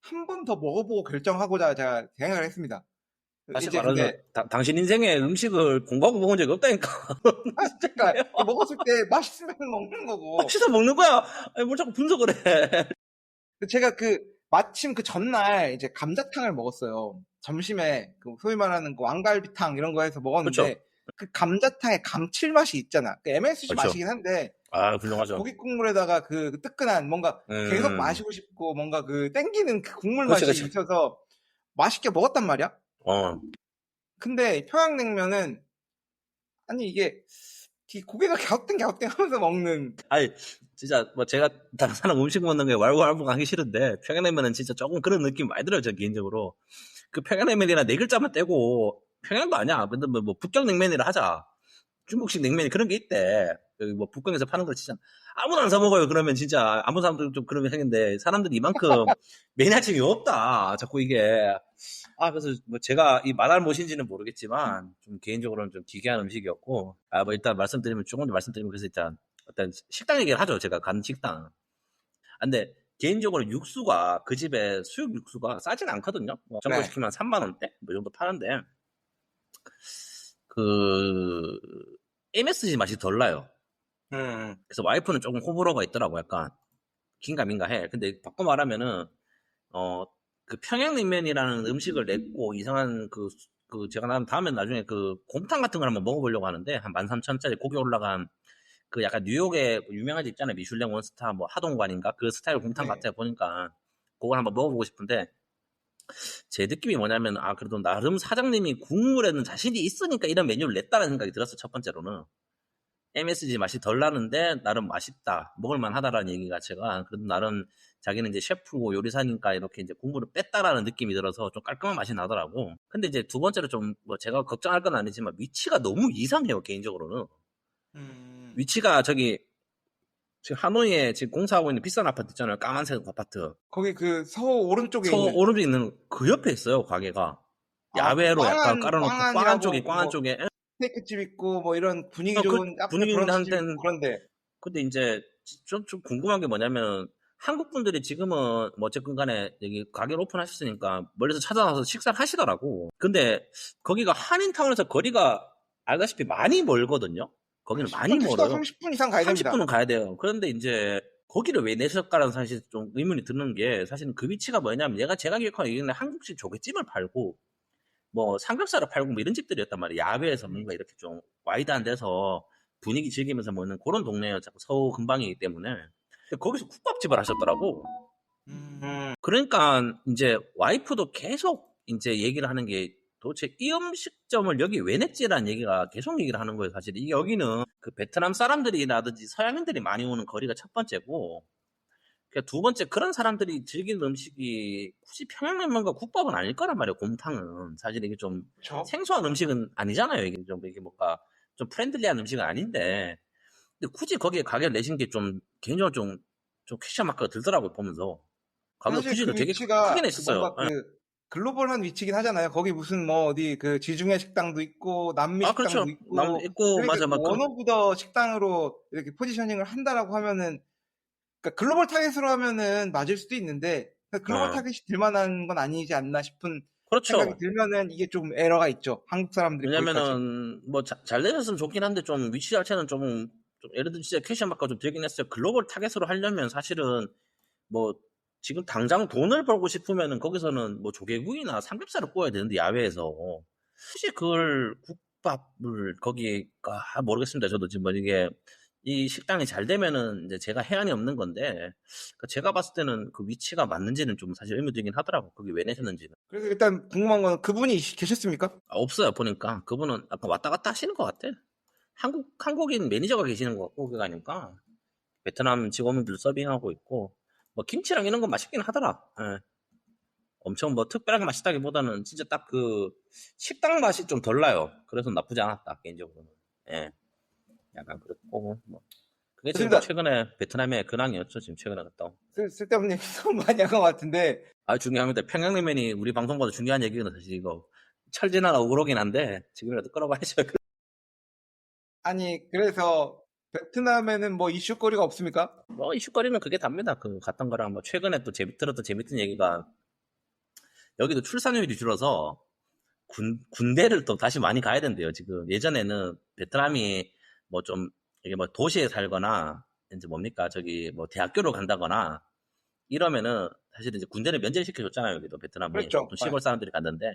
Speaker 1: 한 번 더 먹어보고 결정하고자 제가 생각을 했습니다.
Speaker 2: 사실
Speaker 1: 이제
Speaker 2: 말하면
Speaker 1: 근데
Speaker 2: 당신 인생에 음식을 공부하고 먹은 적이 없다니까. 진짜
Speaker 1: 그러니까 먹었을 때 맛있으면 먹는 거고.
Speaker 2: 맛있어 먹는 거야. 뭘 자꾸 분석을 해.
Speaker 1: 제가 마침 그 전날 이제 감자탕을 먹었어요. 점심에 소위 말하는 왕갈비탕 이런 거 해서
Speaker 2: 그렇죠.
Speaker 1: 먹었는데 그 감자탕에 감칠맛이 있잖아. 그 MSG
Speaker 2: 그렇죠.
Speaker 1: 맛이긴 한데
Speaker 2: 훌륭하죠.
Speaker 1: 고기 국물에다가 그 뜨끈한 뭔가 계속
Speaker 2: 음,
Speaker 1: 마시고 싶고 뭔가 땡기는 그 국물
Speaker 2: 그렇지,
Speaker 1: 맛이
Speaker 2: 그렇지.
Speaker 1: 있어서 맛있게 먹었단 말이야.
Speaker 2: 어,
Speaker 1: 근데 평양냉면은 아니 이게 고개가 갸우뚱갸우뚱 하면서 먹는
Speaker 2: 아니, 진짜, 뭐, 제가 다른 사람 음식 먹는 게 왈가왈부 하기 싫은데, 평양냉면은 진짜 조금 그런 느낌 많이 들어요, 저 개인적으로. 그 평양냉면이나 네 글자만 떼고, 평양도 아니야. 근데 뭐 북경냉면이라 하자. 중국식 냉면이 그런 게 있대. 여기 뭐 북경에서 파는 거 진짜 아무나 안 사 먹어요. 그러면 진짜 아무 사람도 좀 그러면 하겠는데 사람들이 이만큼 매니아층이 없다. 자꾸 이게 그래서 뭐 제가 이 말할 못인지는 모르겠지만 좀 개인적으로는 좀 기괴한 음식이었고 뭐 일단 말씀드리면 조금 더 말씀드리면 그래서 일단 식당 얘기를 하죠. 제가 간 식당. 근데 개인적으로 육수가 그 집에 수육 육수가 싸진 않거든요. 뭐 전골
Speaker 1: 네.
Speaker 2: 시키면 3만 원대 뭐 이 정도 파는데 그 MSG 맛이 덜 나요.
Speaker 1: 음.
Speaker 2: 그래서 와이프는 조금 호불호가 있더라고. 약간 긴가민가 해. 근데 바꿔 말하면은 그 평양냉면이라는 음식을 냈고 이상한 제가 다음에 나중에 그 곰탕 같은 걸 한번 먹어보려고 하는데 한 13,000원짜리 고기 올라간 그 약간 뉴욕에 유명한 집 있잖아요. 미슐랭 원스타 뭐 하동관인가 그 스타일 곰탕
Speaker 1: 네.
Speaker 2: 같아 보니까 그걸 한번 먹어보고 싶은데 제 느낌이 뭐냐면 그래도 나름 사장님이 국물에는 자신이 있으니까 이런 메뉴를 냈다는 생각이 들었어. 첫 번째로는 MSG 맛이 덜 나는데 나름 맛있다, 먹을만 하다라는 얘기 자체가 그래도 나름 자기는 이제 셰프고 요리사니까 이렇게 이제 공부를 뺐다라는 느낌이 들어서 좀 깔끔한 맛이 나더라고. 근데 이제 두 번째로 좀 뭐 제가 걱정할 건 아니지만 위치가 너무 이상해요, 개인적으로는.
Speaker 1: 음.
Speaker 2: 위치가 지금 하노이에 지금 공사하고 있는 비싼 아파트 있잖아요, 까만색 아파트.
Speaker 1: 거기 서 오른쪽에
Speaker 2: 서
Speaker 1: 있는
Speaker 2: 오른쪽에 있는 그 옆에 있어요, 가게가.
Speaker 1: 그
Speaker 2: 야외로 약간 깔아놓고
Speaker 1: 꽝안이라고
Speaker 2: 꽝안 쪽에.
Speaker 1: 스테이크집 있고 뭐 이런 분위기
Speaker 2: 그
Speaker 1: 좋은 카페
Speaker 2: 분위기인데
Speaker 1: 브런치집 있고
Speaker 2: 한텐
Speaker 1: 그런데
Speaker 2: 근데 이제 좀 궁금한 게 뭐냐면 한국 분들이 지금은 뭐 어쨌든 간에 여기 가게를 오픈하셨으니까 멀리서 찾아와서 식사를 하시더라고. 근데 거기가 한인타운에서 거리가 알다시피 많이 멀거든요. 거기는 많이
Speaker 1: 10분, 최소
Speaker 2: 멀어요.
Speaker 1: 30분 이상 가야 됩니다.
Speaker 2: 30분은 가야 돼요. 그런데 이제 거기를 왜 내셨까라는 사실 좀 의문이 드는 게, 사실은 그 위치가 뭐냐면 제가 기억하는 여기는 한국식 조개찜을 팔고 뭐 삼겹살을 팔고 뭐 이런 집들이었단 말이에요. 야외에서 뭔가 이렇게 좀 와이드한 데서 분위기 즐기면서 먹는 그런 동네예요. 서울 근방이기 때문에. 근데 거기서 국밥집을 하셨더라고. 그러니까 이제 와이프도 계속 이제 얘기를 하는 게, 도대체 이 음식점을 여기 왜 냈지라는 얘기가 계속 얘기를 하는 거예요. 사실 이 여기는 그 베트남 사람들이라든지 서양인들이 많이 오는 거리가 첫 번째고, 그러니까 두 번째, 그런 사람들이 즐기는 음식이 굳이 평양냉면과 국밥은 아닐 거란 말이에요. 곰탕은 사실 이게 좀
Speaker 1: 그렇죠.
Speaker 2: 생소한 음식은 아니잖아요. 이게 좀 이게 뭔가 좀 프렌들리한 음식은 아닌데, 근데 굳이 거기에 가게를 내신 게 좀 개인적으로 좀 퀘스천 마크가 들더라고요. 보면서 가격
Speaker 1: 사실 그
Speaker 2: 규제를 되게 크게
Speaker 1: 위치가 그
Speaker 2: 냈었어요.
Speaker 1: 뭔가
Speaker 2: 예.
Speaker 1: 그 글로벌한 위치긴 하잖아요. 거기 무슨 뭐 어디 그 지중해 식당도 있고 남미
Speaker 2: 아,
Speaker 1: 식당도
Speaker 2: 그렇죠. 남도
Speaker 1: 있고
Speaker 2: 있고,
Speaker 1: 그러니까
Speaker 2: 맞아,
Speaker 1: 그
Speaker 2: 막 그런.
Speaker 1: 원 오브 더 식당으로 이렇게 포지셔닝을 한다라고 하면은, 그러니까 글로벌 타겟으로 하면은 맞을 수도 있는데 그러니까 글로벌
Speaker 2: 어,
Speaker 1: 타겟이 될 만한 건 아니지 않나 싶은 생각이
Speaker 2: 그렇죠.
Speaker 1: 들면은 이게 좀 에러가 있죠. 한국 사람들이 거기까지.
Speaker 2: 왜냐면은 뭐 잘 내셨으면 좋긴 한데, 좀 위치 자체는 좀 예를 들면 진짜 퀘스천 마크가 좀 들긴 했어요. 글로벌 타겟으로 하려면 사실은 뭐 지금 당장 돈을 벌고 싶으면은 거기서는 뭐 조개구이나 삼겹살을 구워야 되는데, 야외에서 혹시 그걸 국밥을 거기가 모르겠습니다. 저도 지금 뭐 이게 이 식당이 잘 되면은 이제 제가 해안이 없는 건데, 그러니까 제가 봤을 때는 그 위치가 맞는지는 좀 사실 의문이긴 하더라고. 거기 왜 내셨는지는.
Speaker 1: 그래서 일단 궁금한 건 그분이 계셨습니까?
Speaker 2: 없어요. 보니까 그분은 약간 왔다 갔다 하시는 것 같아. 한국인 매니저가 계시는 것 같고, 그거 아닐까. 베트남 직원분들 서빙하고 있고, 뭐 김치랑 이런 건 맛있긴 하더라. 예. 엄청 뭐 특별하게 맛있다기보다는 진짜 딱 그 식당 맛이 좀 덜 나요. 그래서 나쁘지 않았다, 개인적으로는. 예. 약간 그렇고, 뭐 그게 지금 뭐
Speaker 1: 좋습니다.
Speaker 2: 최근에 베트남의 근황이었죠. 지금 최근에 갔다 온.
Speaker 1: 쓸데없는 얘기 너무 많이 한 것 같은데,
Speaker 2: 아, 중요합니다. 평양냉면이 우리 방송보다 중요한 얘기는 사실 이거 철진한 어그로긴 한데, 지금이라도 끌어봐야죠.
Speaker 1: 아니 그래서 베트남에는 뭐 이슈거리가 없습니까?
Speaker 2: 뭐 이슈거리는 그게 답니다. 그 갔던 거랑 뭐 최근에 또 들었던 재밌던 얘기가, 여기도 출산율이 줄어서 군대를 또 다시 많이 가야 된대요. 지금 예전에는 베트남이 뭐 좀 이게 뭐 도시에 살거나 이제 뭡니까 저기 뭐 대학교로 간다거나 이러면은 사실 이제 군대를 면제를 시켜줬잖아요. 여기도 베트남이
Speaker 1: 그렇죠.
Speaker 2: 보통 시골 사람들이 갔는데,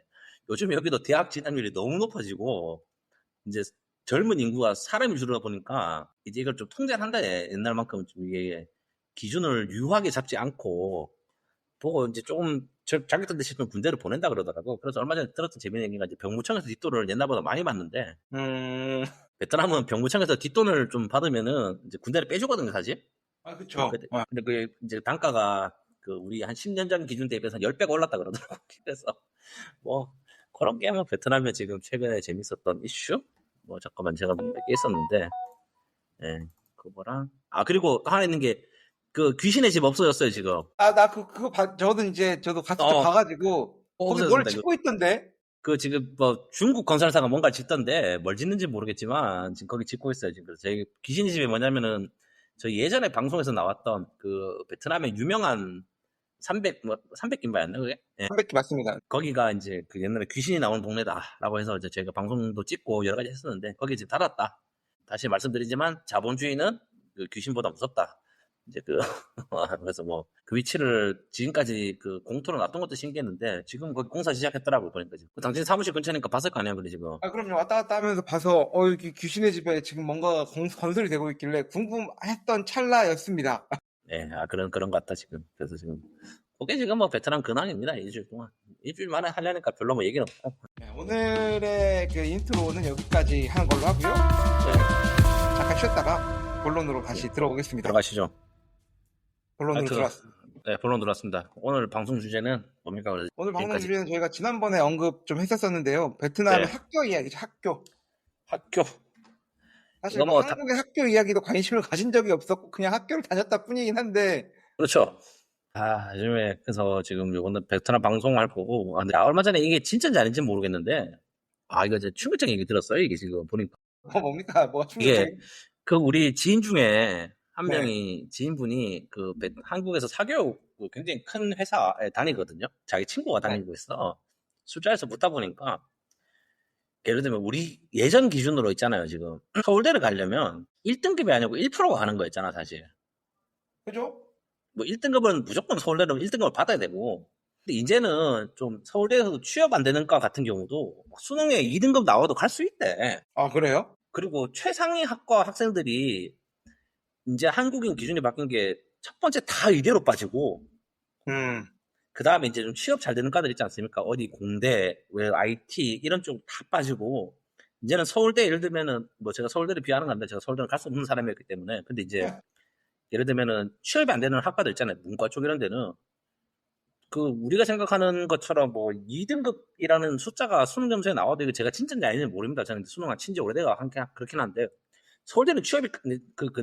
Speaker 2: 요즘 여기도 대학 진학률이 너무 높아지고 이제 젊은 인구가 사람이 줄어다 보니까 이제 이걸 좀 통제를 한다. 옛날만큼 좀 이게 기준을 유하게 잡지 않고 보고 이제 조금 자격증 되시면 군대를 보낸다 그러더라고. 그래서 얼마 전에 들었던 재밌는 얘기가, 이제 병무청에서 뒷돈을 옛날보다 많이 받는데,
Speaker 1: 음,
Speaker 2: 베트남은 병무청에서 뒷돈을 좀 받으면은 이제 군대를 빼주거든요, 사실.
Speaker 1: 아, 그쵸.
Speaker 2: 근데 그 이제 단가가 그 우리 한 10년 전 기준 대비해서 10배가 올랐다 그러더라고. 그래서 뭐 그런 게 뭐 베트남에 지금 최근에 재밌었던 이슈? 뭐 잠깐만, 제가 몇 개 있었는데, 예, 그거랑, 아, 그리고 하나 있는 게, 그 귀신의 집 없어졌어요, 지금.
Speaker 1: 아, 나 저도 갔을 때
Speaker 2: 어,
Speaker 1: 봐가지고, 거기 뭘
Speaker 2: 없어졌습니다.
Speaker 1: 찍고 있던데?
Speaker 2: 그 지금 뭐 중국 건설사가 뭔가 짓던데, 뭘 짓는지 모르겠지만 지금 거기 짓고 있어요. 지금. 그래서 저희 귀신의 집이 뭐냐면은, 저희 예전에 방송에서 나왔던 그 베트남의 유명한 300김바였나 그게? 예.
Speaker 1: 300기 맞습니다.
Speaker 2: 거기가 이제 그 옛날에 귀신이 나오는 동네다라고 해서 이제 저희가 방송도 찍고 여러 가지 했었는데, 거기 지금 닫았다. 다시 말씀드리지만 자본주의는 그 귀신보다 무섭다. 이제 그 그래서 뭐 그 위치를 지금까지 그 공터로 놨던 것도 신기했는데, 지금 거기 공사 시작했더라고. 보니까 지금 당신 사무실 근처니까 봤을 거 아니야, 근데 지금.
Speaker 1: 아, 그럼요. 왔다 갔다 하면서 봐서, 여기 귀신의 집에 지금 뭔가 건설이 되고 있길래 궁금했던 찰나였습니다.
Speaker 2: 예, 아, 그런 것 같다 지금. 그래서 지금 그게 지금 뭐 베트남 근황입니다. 일주일 동안. 일주일 만에 하려니까 별로 뭐 얘기는 없고.
Speaker 1: 네, 오늘의 그 인트로는 여기까지 하는 걸로 하고요.
Speaker 2: 네,
Speaker 1: 잠깐 쉬었다가 본론으로 다시 들어오겠습니다.
Speaker 2: 들어가시죠.
Speaker 1: 본론으로
Speaker 2: 하여튼,
Speaker 1: 들어왔습니다.
Speaker 2: 네, 본론 들어왔습니다. 오늘 방송 주제는 뭡니까?
Speaker 1: 오늘 방송
Speaker 2: 지금까지
Speaker 1: 주제는 저희가 지난번에 언급 좀 했었었는데요. 베트남의
Speaker 2: 네.
Speaker 1: 학교 이야기죠, 학교.
Speaker 2: 학교.
Speaker 1: 사실
Speaker 2: 이거
Speaker 1: 뭐
Speaker 2: 뭐
Speaker 1: 한국의 학교 이야기도 관심을 가진 적이 없었고 그냥 학교를 다녔다 뿐이긴 한데,
Speaker 2: 그렇죠. 아, 요즘에 그래서 지금 요거는 베트남 방송할 거고. 아, 근데 얼마 전에 이게 진짜인지 아닌지 모르겠는데, 아, 이거 이제 충격적인 얘기 들었어요. 이게 지금 보니까
Speaker 1: 뭡니까? 뭐가
Speaker 2: 이게
Speaker 1: 충격적인?
Speaker 2: 그 우리 지인 중에 한
Speaker 1: 네.
Speaker 2: 명이 지인분이 한국에서 사교육 굉장히 큰 회사에 다니거든요. 자기 친구가
Speaker 1: 네.
Speaker 2: 다니고 있어. 술자리에서 묻다 보니까 예를 들면 우리 예전 기준으로 있잖아요. 지금 서울대를 가려면 1등급이 아니고 1%가 가는 거였잖아 사실.
Speaker 1: 그죠?
Speaker 2: 뭐 1등급은 무조건 서울대로 1등급을 받아야 되고, 근데 이제는 좀 서울대에서도 취업 안 되는 과 같은 경우도 수능에 2등급 나와도 갈 수 있대.
Speaker 1: 아, 그래요?
Speaker 2: 그리고 최상위 학과 학생들이 이제 한국인 기준이 바뀐 게 첫 번째 다 의대로 빠지고,
Speaker 1: 음.
Speaker 2: 그 다음에 이제 좀 취업 잘 되는 과들 있지 않습니까? 어디 공대, 왜 IT 이런 쪽 다 빠지고, 이제는 서울대 예를 들면은 뭐 제가 서울대를 비하하는 건데 제가 서울대를 갈 수 없는 사람이었기 때문에, 근데 이제 예를 들면은 취업이 안 되는 학과들 있잖아요. 문과 쪽 이런 데는 우리가 생각하는 것처럼 뭐 2등급이라는 숫자가 수능 점수에 나와도 이거 제가 진짜인지 아닌지 모릅니다. 저는 수능 안 친지 오래돼가 그렇긴 한데 서울대는 취업이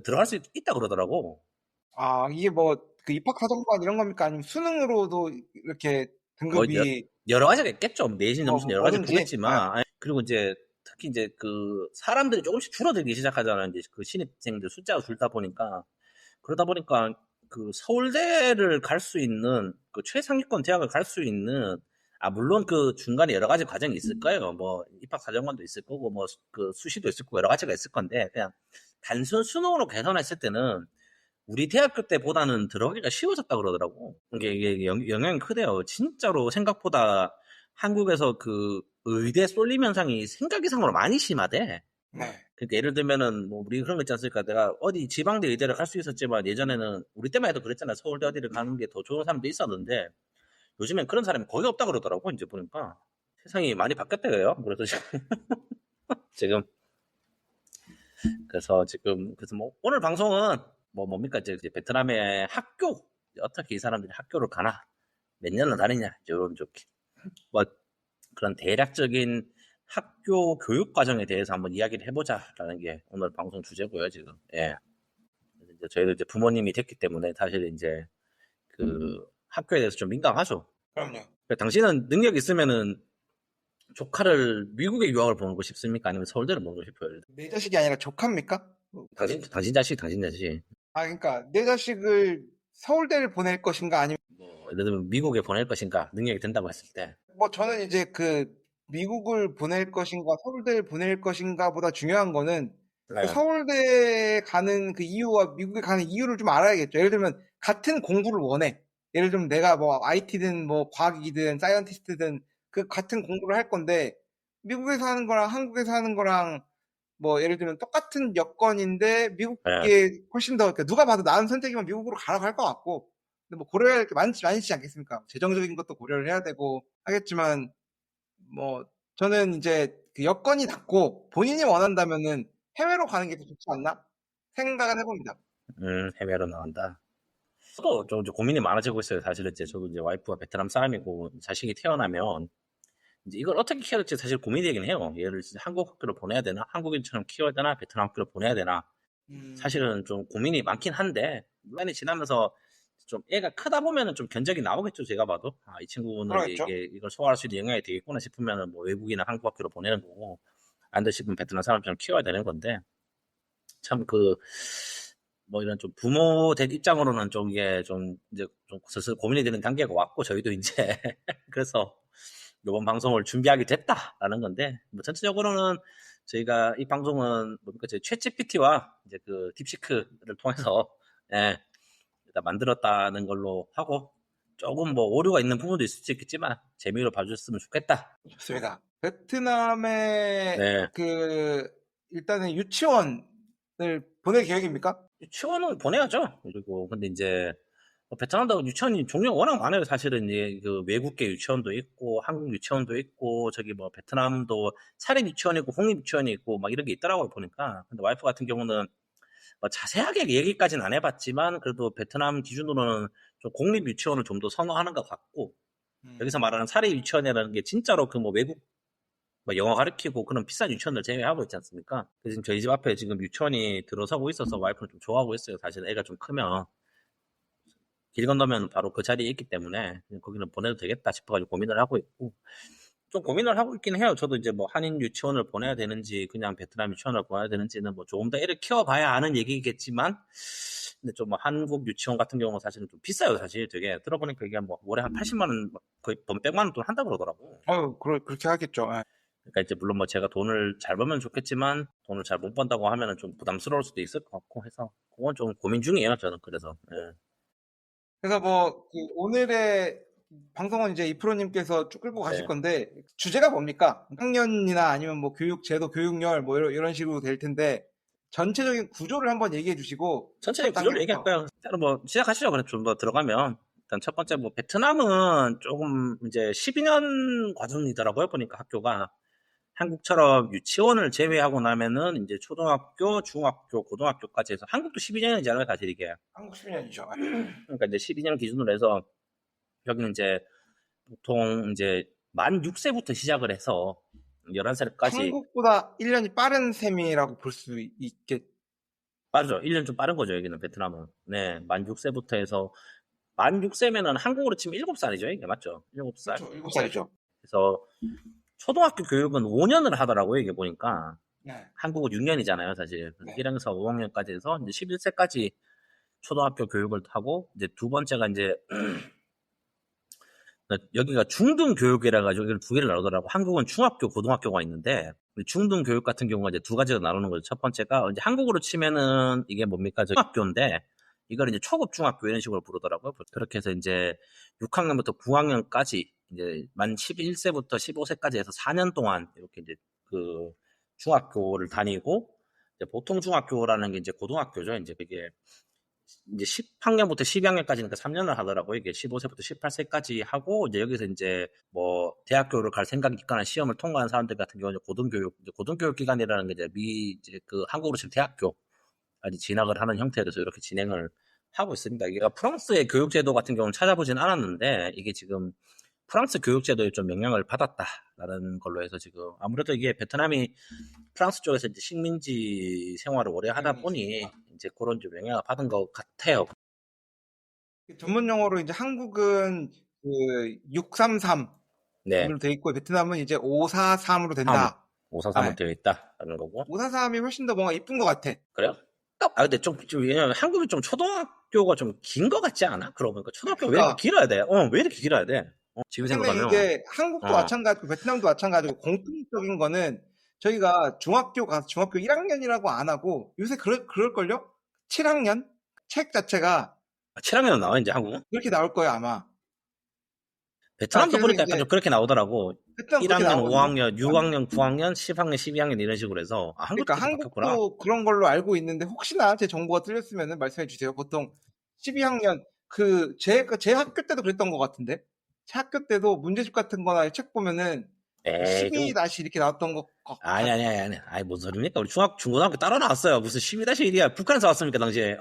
Speaker 2: 들어갈 수 있다 그러더라고.
Speaker 1: 아, 이게 뭐 그 입학사정관 이런 겁니까? 아니면 수능으로도 이렇게
Speaker 2: 뭐
Speaker 1: 등급이
Speaker 2: 여러 가지가 있겠죠. 내신
Speaker 1: 뭐
Speaker 2: 점수는 여러 가지
Speaker 1: 뭐든지. 아,
Speaker 2: 보겠지만, 그리고 이제 특히 이제 사람들이 조금씩 줄어들기 시작하잖아요. 이제 그 신입생들 숫자가 줄다 보니까, 그러다 보니까 서울대를 갈 수 있는 최상위권 대학을 갈 수 있는, 물론 그 중간에 여러 가지 과정이 있을 거예요. 뭐 입학 사정관도 있을 거고 뭐 수시도 있을 거고 여러 가지가 있을 건데, 그냥 단순 수능으로 계산했을 때는 우리 대학교 때보다는 들어가기가 쉬워졌다 그러더라고. 이게 영향이 크대요. 진짜로 생각보다 한국에서 의대 쏠림 현상이 생각 이상으로 많이 심하대.
Speaker 1: 네.
Speaker 2: 그러니까 예를 들면은 뭐 우리 그런 거 있지 않습니까? 내가 어디 지방대 의대를 갈 수 있었지만 예전에는 우리 때만 해도 그랬잖아요. 서울대 어디를 가는 게 더 좋은 사람도 있었는데 요즘엔 그런 사람이 거의 없다 그러더라고. 이제 보니까 세상이 많이 바뀌었대요. 그래서 지금 그래서 뭐 오늘 방송은 뭡니까 이제 베트남의 학교, 어떻게 이 사람들이 학교를 가나, 몇 년을 다니냐, 이런 좋게 뭐 그런 대략적인 학교 교육 과정에 대해서 한번 이야기를 해보자라는 게 오늘 방송 주제고요 지금. 예. 이제 저희도 이제 부모님이 됐기 때문에 사실 이제 학교에 대해서 좀 민감하죠.
Speaker 1: 그럼요.
Speaker 2: 그러니까 당신은 능력 있으면은 조카를 미국에 유학을 보내고 싶습니까? 아니면 서울대를 보내고 싶어요?
Speaker 1: 내 자식이 아니라 조카입니까?
Speaker 2: 당신 자식.
Speaker 1: 아, 그러니까 내 자식을 서울대를 보낼 것인가 아니면
Speaker 2: 뭐 예를 들면 미국에 보낼 것인가 능력이 된다고 했을 때.
Speaker 1: 뭐 저는 이제 그 미국을 보낼 것인가 서울대를 보낼 것인가보다 중요한 거는 그
Speaker 2: 네.
Speaker 1: 서울대에 가는 그 이유와 미국에 가는 이유를 좀 알아야겠죠. 예를 들면 같은 공부를 원해. 예를 들면 내가 뭐 IT든 뭐 과학이든 사이언티스트든 그 같은 공부를 할 건데 미국에서 하는 거랑 한국에서 하는 거랑 뭐 예를 들면 똑같은 여건인데
Speaker 2: 네.
Speaker 1: 미국에 훨씬 더 그러니까 누가 봐도 나은 선택이면 미국으로 가라고 할 것 같고 근데 뭐 고려해야 할 게 많지 않겠습니까? 재정적인 것도 고려를 해야 되고 하겠지만 뭐 저는 이제 그 여건이 닿고 본인이 원한다면은 해외로 가는 게 더 좋지 않나 생각을 해봅니다.
Speaker 2: 해외로 나간다. 저도 좀 이제 고민이 많아지고 있어요. 사실은 저도 이제 와이프가 베트남 사람이고 자식이 태어나면 이제 이걸 어떻게 키워야 될지 사실 고민이 되긴 해요. 얘를 진짜 한국 학교로 보내야 되나, 한국인처럼 키워야 되나, 베트남 학교로 보내야 되나.
Speaker 1: 음,
Speaker 2: 사실은 좀 고민이 많긴 한데 시간이 지나면서 좀 애가 크다 보면은 좀 견적이 나오겠죠. 제가 봐도 이 친구는
Speaker 1: 그러겠죠.
Speaker 2: 이걸 소화할 수 있는 영향이 되겠구나 싶으면은 뭐 외국이나 한국 학교로 보내는 거고, 안 돼 싶으면 베트남 사람처럼 키워야 되는 건데, 참 뭐 이런 좀 부모 된 입장으로는 좀 이게 좀 이제 좀 슬슬 고민이 되는 단계가 왔고, 저희도 이제 그래서 이번 방송을 준비하게 됐다라는 건데, 뭐 전체적으로는 저희가 이 방송은 뭡니까 저희 챗GPT와 이제 딥시크를 통해서 예, 일단 만들었다는 걸로 하고, 조금 뭐 오류가 있는 부분도 있을 수 있겠지만 재미로 봐주셨으면 좋겠다.
Speaker 1: 좋습니다. 베트남에
Speaker 2: 네.
Speaker 1: 그 일단은 유치원을 보낼 계획입니까?
Speaker 2: 유치원은 보내야죠. 그리고 근데 이제 베트남도 유치원이 종류가 워낙 많아요. 사실은 이제 외국계 유치원도 있고 한국 유치원도 있고 저기 뭐 베트남도 사립 유치원이 있고 공립 유치원이 있고 막 이런 게 있더라고요 보니까. 근데 와이프 같은 경우는 뭐 자세하게 얘기까지는 안 해봤지만 그래도 베트남 기준으로는 좀 공립 유치원을 좀 더 선호하는 것 같고, 여기서 말하는 사립 유치원이라는 게 진짜로 뭐 외국 뭐 영어 가르치고 그런 비싼 유치원들 제외하고 있지 않습니까? 그래서 지금 저희 집 앞에 지금 유치원이 들어서고 있어서 와이프는 좀 좋아하고 있어요. 사실 애가 좀 크면 길 건너면 바로 그 자리에 있기 때문에 그냥 거기는 보내도 되겠다 싶어가지고 고민을 하고 있고, 좀 고민을 하고 있긴 해요. 저도 이제 뭐 한인 유치원을 보내야 되는지 그냥 베트남 유치원을 보내야 되는지는 뭐 조금 더 애를 키워봐야 아는 얘기겠지만, 근데 좀 뭐 한국 유치원 같은 경우는 사실은 좀 비싸요. 사실 되게 들어보니까 이게 뭐 월에 한 80만 원, 거의 100만 원 돈 한다 그러더라고.
Speaker 1: 그렇게 하겠죠. 예.
Speaker 2: 그러니까 이제 물론 뭐 제가 돈을 잘 벌면 좋겠지만 돈을 잘 못 번다고 하면은 좀 부담스러울 수도 있을 것 같고 해서 그건 좀 고민 중이에요. 저는 그래서. 예.
Speaker 1: 그래서 뭐, 오늘의 방송은 이제 이프로님께서 쭉 끌고 가실
Speaker 2: 네.
Speaker 1: 건데, 주제가 뭡니까? 학년이나 아니면 뭐 교육제도, 교육열, 뭐 이런 식으로 될 텐데, 전체적인 구조를 한번 얘기해 주시고,
Speaker 2: 천천히
Speaker 1: 첫
Speaker 2: 구조를 얘기할
Speaker 1: 단계부터.
Speaker 2: 거예요. 일단 뭐 시작하시죠. 그래 좀 더 들어가면 일단 첫 번째 뭐 베트남은 조금 이제 12년 과정이더라고요. 보니까 학교가 한국처럼 유치원을 제외하고 나면은 이제 초등학교, 중학교, 고등학교까지 해서 한국도 12년이잖아요. 사실 이게.
Speaker 1: 한국 10년이죠.
Speaker 2: 그러니까 이제 12년 기준으로 해서 여기는 이제 보통 이제 만 6세부터 시작을 해서 11살까지.
Speaker 1: 한국보다 1년이 빠른 셈이라고 볼 수 있겠,
Speaker 2: 빠르죠. 1년 좀 빠른 거죠. 여기는 베트남은. 네, 만 6세부터 해서 만 6세면은 한국으로 치면 7살이죠. 이게 맞죠? 7살.
Speaker 1: 그렇죠. 7살이죠.
Speaker 2: 그래서 초등학교 교육은 5년을 하더라고요. 이게 보니까.
Speaker 1: 네.
Speaker 2: 한국은 6년이잖아요, 사실.
Speaker 1: 네.
Speaker 2: 1학년에서 5학년까지 해서 이제 11세까지 초등학교 교육을 하고, 이제 두 번째가 이제 여기가 중등 교육이라 가지고 이걸 두 개를 나누더라고. 한국은 중학교, 고등학교가 있는데 중등 교육 같은 경우가 이제 두 가지로 나누는 거죠. 첫 번째가 이제 한국으로 치면은 이게 뭡니까? 저 중학교인데 이걸 이제 초급 중학교 이런 식으로 부르더라고요. 그렇게 해서 이제 6학년부터 9학년까지 이제 만 11세부터 15세까지 해서 4년 동안 이렇게 이제 그 중학교를 다니고, 이제 보통 중학교라는 게 이제 고등학교죠. 이제 그게 이제 10학년부터 12학년까지니까 3년을 하더라고요. 이게 15세부터 18세까지 하고, 이제 여기서 이제 뭐 대학교를 갈 생각이 있거나 시험을 통과한 사람들 같은 경우는 고등교육, 이제 고등교육 기관이라는 게 이제 그 한국으로 치면 대학교까지 진학을 하는 형태로서 이렇게 진행을 하고 있습니다. 이게 프랑스의 교육제도 같은 경우는 찾아보진 않았는데 이게 지금 프랑스 교육제도에 좀 영향을 받았다라는 걸로 해서 지금 아무래도 이게 베트남이 프랑스 쪽에서 이제 식민지 생활을 오래 하다 보니 이제 그런 좀 영향을 받은 것 같아요.
Speaker 1: 전문 용어로 이제 한국은 그 633으로
Speaker 2: 네.
Speaker 1: 돼 있고, 베트남은 이제 543으로 된다.
Speaker 2: 543으로 되어 있다라는 거고.
Speaker 1: 543이 훨씬 더 뭔가 이쁜 것 같아.
Speaker 2: 그래요? 아, 근데 왜냐면 한국이 좀 초등학교가 좀 긴 것 같지 않아? 그러고 보니까 초등학교 왜 이렇게
Speaker 1: 그러니까
Speaker 2: 길어야 돼? 왜 이렇게 길어야 돼? 지금
Speaker 1: 근데
Speaker 2: 생각하면.
Speaker 1: 이게 한국도
Speaker 2: 어.
Speaker 1: 마찬가지고 베트남도 마찬가지고 공통적인 거는, 저희가 중학교 가서 중학교 1학년이라고 안 하고 요새 그럴걸요? 7학년? 책 자체가
Speaker 2: 7학년 나와 이제 한국은?
Speaker 1: 그렇게 나올 거예요, 아마.
Speaker 2: 베트남도
Speaker 1: 그래서
Speaker 2: 보니까
Speaker 1: 이제
Speaker 2: 약간 좀 그렇게 나오더라고.
Speaker 1: 베트남 그렇게
Speaker 2: 1학년,
Speaker 1: 나오거든요.
Speaker 2: 5학년, 6학년, 9학년, 10학년, 12학년 이런 식으로 해서 한국도
Speaker 1: 그러니까
Speaker 2: 그렇게 바뀌었구나.
Speaker 1: 한국도 그런 걸로 알고 있는데, 혹시나 제 정보가 틀렸으면 말씀해 주세요. 보통 12학년, 제 학교 때도 그랬던 것 같은데, 제 학교 때도 문제집 같은 거나 책 보면은
Speaker 2: 에이,
Speaker 1: 12 다시 이렇게 나왔던 것
Speaker 2: 아니, 무슨 소리입니까? 우리 중고등학교 따로 나왔어요. 무슨 12-1이야. 북한에서 왔습니까, 당시에?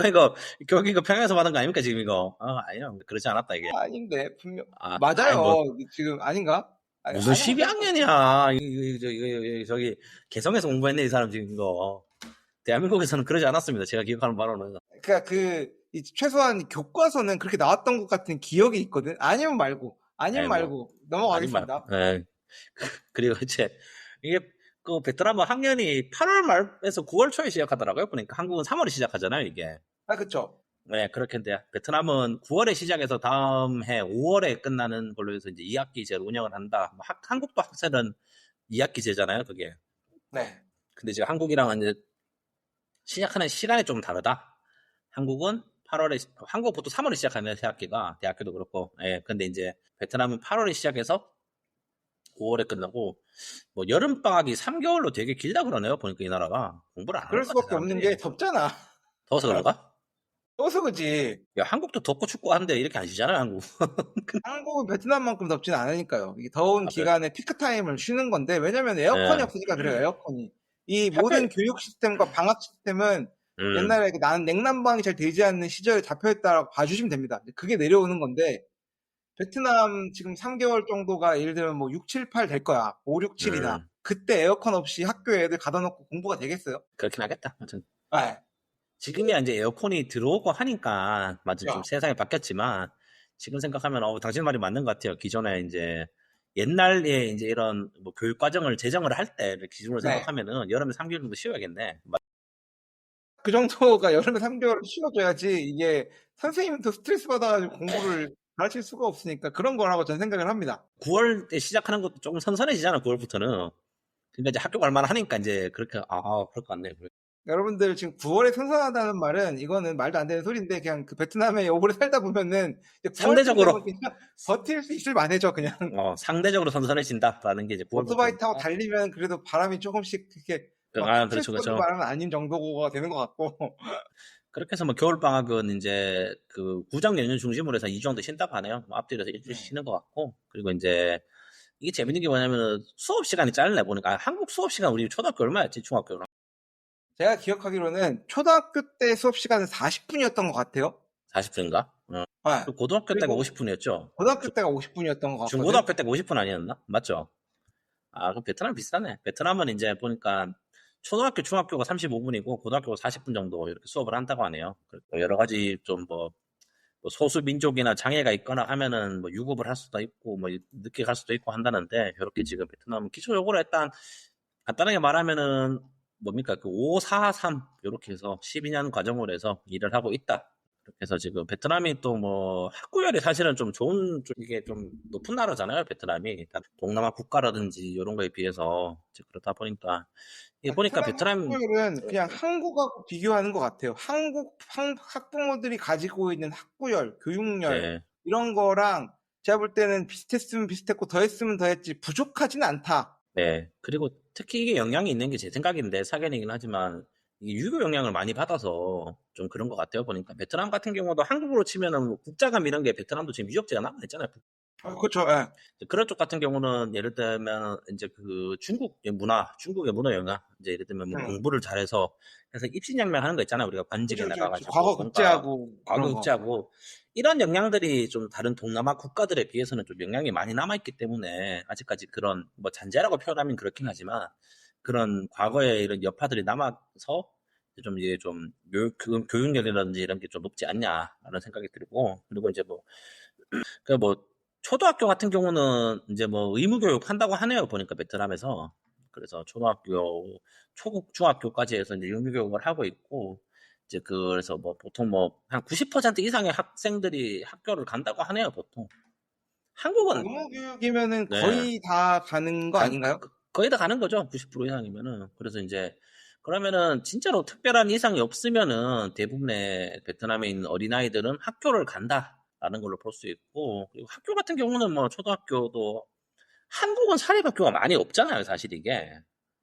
Speaker 2: 이거, 교육 이거 평양에서 받은 거 아닙니까, 지금 이거? 아니야. 그렇지 않았다, 이게.
Speaker 1: 아닌데, 분명.
Speaker 2: 아니,
Speaker 1: 맞아요.
Speaker 2: 뭐,
Speaker 1: 지금, 아닌가?
Speaker 2: 무슨
Speaker 1: 아닌 것 같아요.
Speaker 2: 12학년이야. 저기, 개성에서 공부했네, 이 사람 지금 이거. 대한민국에서는 그러지 않았습니다. 제가 기억하는 바로는.
Speaker 1: 그러니까 최소한 교과서는 그렇게 나왔던 것 같은 기억이 있거든. 아니면 말고
Speaker 2: 아니, 뭐,
Speaker 1: 넘어가겠습니다.
Speaker 2: 예. 그리고 이제, 이게, 그, 베트남은 학년이 8월 말에서 9월 초에 시작하더라고요. 보니까 한국은 3월에 시작하잖아요, 이게.
Speaker 1: 그쵸.
Speaker 2: 네, 그렇겠는데, 베트남은 9월에 시작해서 다음 해 5월에 끝나는 걸로 해서 이제 2학기제로 운영을 한다. 뭐 한국도 학생은 2학기제잖아요, 그게.
Speaker 1: 네.
Speaker 2: 근데 이제 한국이랑은 이제 시작하는 시간이 좀 다르다. 한국은 8월에, 한국 보통 3월에 시작하는 새학기가, 대학교도 그렇고, 예, 근데 이제 베트남은 8월에 시작해서 5월에 끝나고, 뭐 여름방학이 3개월로 되게 길다 그러네요. 보니까 이 나라가. 공부를 안 할
Speaker 1: 그럴
Speaker 2: 것 같아,
Speaker 1: 수밖에 없는
Speaker 2: 사람들이.
Speaker 1: 게 덥잖아.
Speaker 2: 더워서 그런가?
Speaker 1: 더워서 그지.
Speaker 2: 야, 한국도 덥고 춥고 하는데 이렇게 안 쉬잖아요, 한국.
Speaker 1: 한국은 베트남만큼 덥지는 않으니까요. 이게 더운
Speaker 2: 아, 그래?
Speaker 1: 기간에 피크타임을 쉬는 건데, 왜냐면 에어컨이
Speaker 2: 예.
Speaker 1: 없으니까 그래요, 에어컨이. 이
Speaker 2: 학교,
Speaker 1: 모든 교육 시스템과 방학 시스템은 옛날에 나는 냉난방이 잘 되지 않는 시절에 잡혀있다라고 봐주시면 됩니다. 그게 내려오는 건데, 베트남 지금 3개월 정도가 예를 들면 뭐 6, 7, 8 될 거야. 5, 6, 7이다. 그때 에어컨 없이 학교에 애들 가다 놓고 공부가 되겠어요?
Speaker 2: 그렇긴 하겠다. 아무튼
Speaker 1: 네.
Speaker 2: 지금이야 이제 에어컨이 들어오고 하니까, 맞아, 좀
Speaker 1: 그렇죠.
Speaker 2: 세상이 바뀌었지만, 지금 생각하면, 당신 말이 맞는 것 같아요. 기존에 이제 옛날에 이제 이런 뭐 교육 과정을 제정을 할 때를 기준으로
Speaker 1: 네.
Speaker 2: 생각하면은 여름에 3개월 정도 쉬어야겠네.
Speaker 1: 그 정도가 여름에 3개월 쉬어줘야지 이게 선생님도 스트레스 받아가지고 공부를 가르칠 수가 없으니까 그런 거라고 저는 생각을 합니다.
Speaker 2: 9월 때 시작하는 것도 조금 선선해지잖아, 9월부터는. 그러니까 이제 학교 갈만 하니까 이제 그렇게, 그럴 것 같네.
Speaker 1: 여러분들 지금 9월에 선선하다는 말은 이거는 말도 안 되는 소리인데 그냥 그 베트남에 오래 살다 보면은 이제 9월쯤 되면
Speaker 2: 상대적으로,
Speaker 1: 그냥 버틸 수 있을 만해죠. 그냥
Speaker 2: 상대적으로 선선해진다라는 게 이제 9월부터.
Speaker 1: 오토바이 타고 달리면 그래도 바람이 조금씩 그렇게 막
Speaker 2: 그렇죠,
Speaker 1: 스트레스 받는
Speaker 2: 그렇죠.
Speaker 1: 바람은 아닌 정도가 되는 것 같고.
Speaker 2: 그렇게 해서 뭐 겨울방학은 이제 그 구정 연휴 중심으로 해서 2주 정도 쉰다고 하네요. 뭐 앞뒤로서 일주일
Speaker 1: 네.
Speaker 2: 쉬는 것 같고. 그리고 이제 이게 재밌는 게 뭐냐면은 수업 시간이 짧네 보니까. 한국 수업 시간 우리 초등학교 얼마였지? 중학교랑.
Speaker 1: 제가 기억하기로는 초등학교 때 수업 시간은 40분이었던 것 같아요.
Speaker 2: 40분인가?
Speaker 1: 네.
Speaker 2: 고등학교 때가
Speaker 1: 그리고
Speaker 2: 50분이었죠.
Speaker 1: 고등학교 때가 50분이었던 것 같거든요.
Speaker 2: 중고등학교 때가 50분 아니었나? 맞죠? 그럼 베트남 비슷하네. 베트남은 이제 보니까 초등학교, 중학교가 35분이고 고등학교가 40분 정도 이렇게 수업을 한다고 하네요. 여러 가지 좀 뭐 소수 민족이나 장애가 있거나 하면은 뭐 유급을 할 수도 있고 뭐 늦게 갈 수도 있고 한다는데 이렇게 지금 베트남은 기초적으로 일단 간단하게 말하면은 뭡니까 그 543 이렇게 해서 12년 과정으로 해서 일을 하고 있다. 그렇게 해서 지금 베트남이 또 뭐 학구열이 사실은 좀 좋은 이게 좀 높은 나라잖아요. 베트남이 동남아 국가라든지 이런 거에 비해서 그렇다 보니까 이게 보니까
Speaker 1: 베트남
Speaker 2: 베트남
Speaker 1: 학구열은 그냥 한국하고 비교하는 것 같아요. 한국 학부모들이 가지고 있는 학구열, 교육열
Speaker 2: 네,
Speaker 1: 이런 거랑 제가 볼 때는 비슷했으면 비슷했고 더했으면 더했지 부족하진 않다.
Speaker 2: 네. 그리고 특히 이게 영향이 있는 게 제 생각인데 사견이긴 하지만 이 유교 영향을 많이 받아서 좀 그런 것 같아요. 보니까 베트남 같은 경우도 한국으로 치면은 뭐 국자감 이런 게 베트남도 지금 유적지가 남아있잖아요.
Speaker 1: 그렇죠. 예.
Speaker 2: 그런 쪽 같은 경우는 예를 들면 이제 그 중국의 문화 영향, 이제 예를 들면 뭐
Speaker 1: 음.
Speaker 2: 공부를 잘해서 해서 입신양명 하는 거 있잖아요. 우리가 관직에
Speaker 1: 그렇죠, 그렇죠.
Speaker 2: 나가가지고
Speaker 1: 과거
Speaker 2: 뭔가
Speaker 1: 국제하고
Speaker 2: 과거
Speaker 1: 그런 거.
Speaker 2: 흑지하고 이런 영향들이 좀 다른 동남아 국가들에 비해서는 좀 영향이 많이 남아있기 때문에 아직까지 그런 뭐 잔재라고 표현하면 그렇긴 하지만 그런 과거의 이런 여파들이 남아서 좀 이게 좀 교육열이라든지 이런 게 좀 높지 않냐라는 생각이 들고 그리고 이제 뭐 초등학교 같은 경우는 이제 뭐 의무교육 한다고 하네요. 보니까 베트남에서. 그래서 초등학교, 초급 중학교까지 해서 이제 의무교육을 하고 있고, 이제 그래서 뭐 보통 뭐 한 90% 이상의 학생들이 학교를 간다고 하네요. 보통. 한국은
Speaker 1: 의무 교육이면은
Speaker 2: 네,
Speaker 1: 거의 다 가는 거 아닌가요?
Speaker 2: 거의 다 가는 거죠. 90% 이상이면은. 그래서 이제 그러면은 진짜로 특별한 이상이 없으면은 대부분의 베트남에 있는 어린아이들은 학교를 간다라는 걸로 볼 수 있고, 그리고 학교 같은 경우는 뭐 초등학교도 한국은 사립학교가 많이 없잖아요, 사실 이게.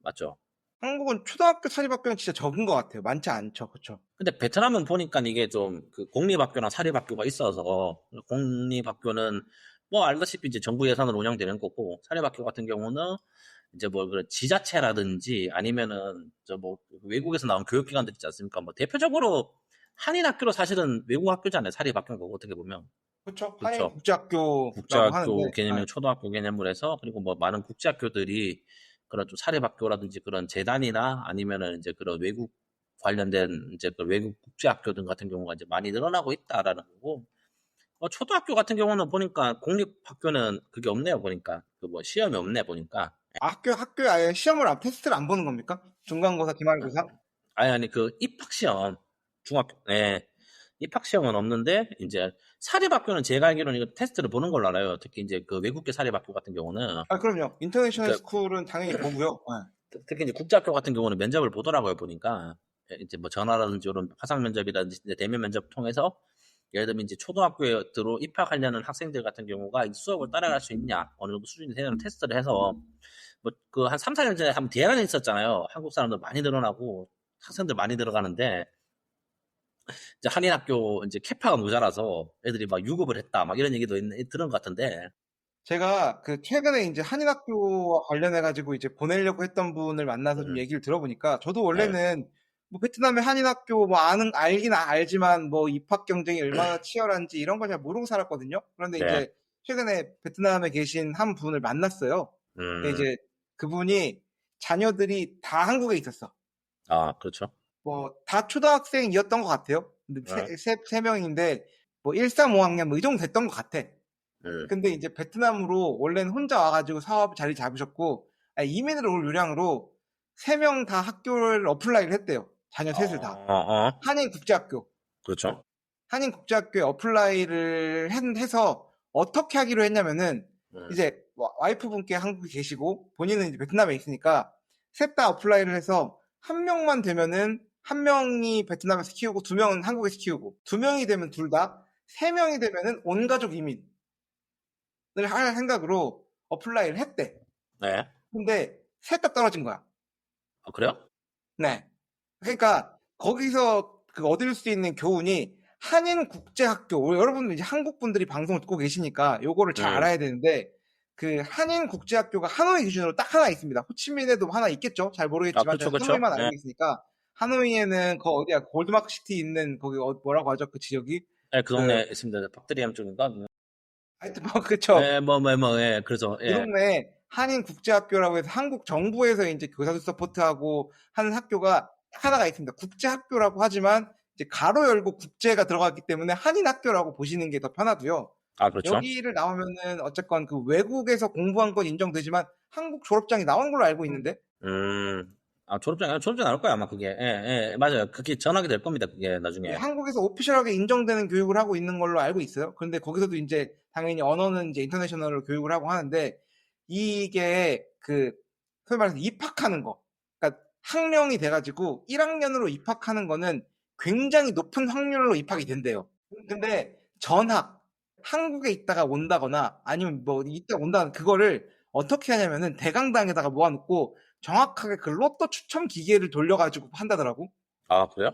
Speaker 2: 맞죠?
Speaker 1: 한국은 초등학교 사립학교는 진짜 적은 것 같아요. 많지 않죠. 그렇죠.
Speaker 2: 근데 베트남은 보니까 이게 좀 그 공립학교나 사립학교가 있어서 공립학교는 뭐 알다시피 이제 정부 예산으로 운영되는 거고 사립학교 같은 경우는 이제 뭐 그런 지자체라든지 아니면은 저 뭐 외국에서 나온 교육기관들 있지 않습니까? 뭐 대표적으로 한인 학교로 사실은 외국 학교잖아요. 사립학교가 어떻게 보면
Speaker 1: 그렇죠. 한인
Speaker 2: 그렇죠.
Speaker 1: 국제학교라고 하는데
Speaker 2: 국제학교
Speaker 1: 아,
Speaker 2: 개념이나 초등학교 개념으로 해서 그리고 뭐 많은 국제학교들이 그런 좀 사립학교라든지 그런 재단이나 아니면은 이제 그런 외국 관련된 이제 그 외국 국제학교들 같은 경우가 이제 많이 늘어나고 있다라는 거고 초등학교 같은 경우는 보니까 공립학교는 그게 없네요 보니까 그 뭐 시험이 없네 보니까
Speaker 1: 학교에 아예 시험을 테스트를 안 보는 겁니까? 중간고사, 기말고사?
Speaker 2: 아니 그 입학시험 중학교 네 입학시험은 없는데 이제 사립학교는 제가 알기로는 이거 테스트를 보는 걸로 알아요. 특히 이제 그 외국계 사립학교 같은 경우는
Speaker 1: 그럼요. 인터내셔널
Speaker 2: 그러니까
Speaker 1: 스쿨은 당연히 보고요.
Speaker 2: 특히 이제 국제학교 같은 경우는 면접을 보더라고요, 보니까. 이제 뭐 전화라든지 이런 화상 면접이라든지 이제 대면 면접 통해서 예를 들면 이제 초등학교에 들어 입학하려는 학생들 같은 경우가 이 수업을 따라갈 수 있냐, 어느 정도 수준이 되는 테스트를 해서 뭐 그 한 3, 4년 전에 한번 대란이 있었잖아요. 한국 사람들 많이 늘어나고 학생들 많이 들어가는데 이제 한인 학교 이제 캐파가 모자라서 애들이 막 유급을 했다, 막 이런 얘기도 들은 것 같은데.
Speaker 1: 제가 그 최근에 이제 한인학교와 관련해가지고 이제 보내려고 했던 분을 만나서 좀
Speaker 2: 음,
Speaker 1: 얘기를 들어보니까 저도
Speaker 2: 네,
Speaker 1: 원래는 뭐 베트남의 한인학교 뭐 알긴 알지만 뭐 입학 경쟁이 얼마나 치열한지 이런 걸 잘 모르고 살았거든요. 그런데
Speaker 2: 네,
Speaker 1: 이제 최근에 베트남에 계신 한 분을 만났어요. 근데
Speaker 2: 음,
Speaker 1: 이제 그분이 자녀들이 다 한국에 있었어.
Speaker 2: 그렇죠.
Speaker 1: 뭐 다 초등학생이었던 것 같아요. 근데
Speaker 2: 네,
Speaker 1: 세 명인데 뭐 1, 3, 5학년 뭐 이 정도 됐던 것 같아. 근데 이제 베트남으로 원래는 혼자 와가지고 사업 자리 잡으셨고, 이민을 올 요량으로 3명 다 학교를 어플라이를 했대요. 자녀 셋을 다. 한인국제학교.
Speaker 2: 그렇죠.
Speaker 1: 한인국제학교에 어플라이를 해서 어떻게 하기로 했냐면은, 이제 와이프분께 한국에 계시고 본인은 이제 베트남에 있으니까 셋 다 어플라이를 해서 한 명만 되면은 한 명이 베트남에서 키우고 2명은 한국에서 키우고 2명이 되면 둘 다, 3명이 되면은 온 가족 이민을 할 생각으로 어플라이를 했대.
Speaker 2: 네.
Speaker 1: 근데 셋 다 떨어진 거야.
Speaker 2: 그래요?
Speaker 1: 네. 그러니까 거기서 그 얻을 수 있는 교훈이 한인국제학교, 여러분들 이제 한국 분들이 방송을 듣고 계시니까 요거를 잘 알아야 되는데, 그 한인국제학교가 하노이 기준으로 딱 하나 있습니다. 호치민에도 하나 있겠죠? 잘 모르겠지만
Speaker 2: 그쵸,
Speaker 1: 제가
Speaker 2: 그쵸.
Speaker 1: 하노이만 알고
Speaker 2: 네.
Speaker 1: 있으니까. 하노이에는 그 어디야, 골드마크 시티 있는 거기 뭐라고 하죠? 그 지역이?
Speaker 2: 네, 그 동네 있습니다. 박드리암 쪽인가?
Speaker 1: 하여튼 뭐 그쵸.
Speaker 2: 예, 예, 그래서,
Speaker 1: 그
Speaker 2: 예.
Speaker 1: 동네에 한인국제학교라고 해서 한국 정부에서 이제 교사들 서포트하고 하는 학교가 하나가 있습니다. 국제학교라고 하지만 이제 가로 열고 국제가 들어갔기 때문에 한인학교라고 보시는 게 더 편하고요.
Speaker 2: 그렇죠.
Speaker 1: 여기를 나오면은 어쨌건 그 외국에서 공부한 건 인정되지만 한국 졸업장이 나온 걸로 알고 있는데.
Speaker 2: 졸업장 나올 거야, 아마 그게. 예, 예, 맞아요. 그게 전하게 될 겁니다, 그게 나중에.
Speaker 1: 한국에서 오피셜하게 인정되는 교육을 하고 있는 걸로 알고 있어요. 그런데 거기서도 이제 당연히 언어는 이제 인터내셔널로 교육을 하고 하는데, 이게 그 소위 말해서 입학하는 거, 그러니까 학령이 돼가지고 1학년으로 입학하는 거는 굉장히 높은 확률로 입학이 된대요. 근데 전학, 한국에 있다가 온다거나 아니면 뭐 이따 온다는 그거를 어떻게 하냐면은 대강당에다가 모아놓고 정확하게 그 로또 추첨 기계를 돌려가지고 한다더라고.
Speaker 2: 그래요?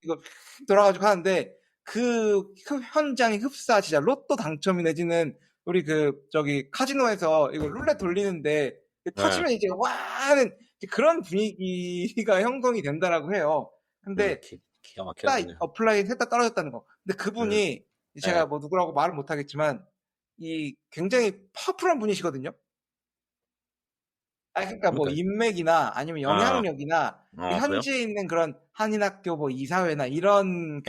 Speaker 1: 이거 돌아가지고 하는데 그 현장이 흡사 진짜 로또 당첨이 내지는 우리 그 저기 카지노에서 이거 룰렛 돌리는데 터지면 이제 와 하는 그런 분위기가 형성이 된다라고 해요. 근데
Speaker 2: 기가
Speaker 1: 딱
Speaker 2: 막혀요.
Speaker 1: 어플라이 셋 다 떨어졌다는 거. 근데 그분이 제가
Speaker 2: 네.
Speaker 1: 뭐 누구라고 말은 못하겠지만 이 굉장히 파워풀한 분이시거든요. 그러니까 뭐
Speaker 2: 그러니까.
Speaker 1: 인맥이나 아니면 영향력이나
Speaker 2: 그래요?
Speaker 1: 현지에 있는 그런 한인학교 뭐 이사회나 이런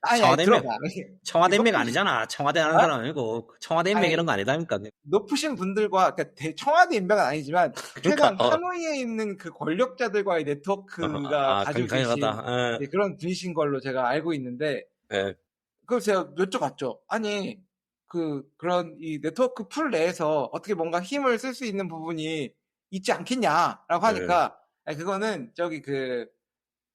Speaker 1: 아니
Speaker 2: 청와대 인맥,
Speaker 1: 들어봐.
Speaker 2: 청와대 인맥 아니잖아. 청와대 하는 사람 아니고, 청와대 인맥
Speaker 1: 아니,
Speaker 2: 이런 거 아니다니까.
Speaker 1: 높으신 분들과 그러니까 청와대 인맥은 아니지만
Speaker 2: 그러니까,
Speaker 1: 최소한 하노이에 있는 그 권력자들과의 네트워크가 가지고 계신
Speaker 2: 강력하다.
Speaker 1: 그런 분이신 걸로 제가 알고 있는데,
Speaker 2: 예.
Speaker 1: 그걸 제가 여쭤봤죠. 아니 그런 이 네트워크 풀 내에서 어떻게 뭔가 힘을 쓸 수 있는 부분이 있지 않겠냐라고 하니까, 그거는 저기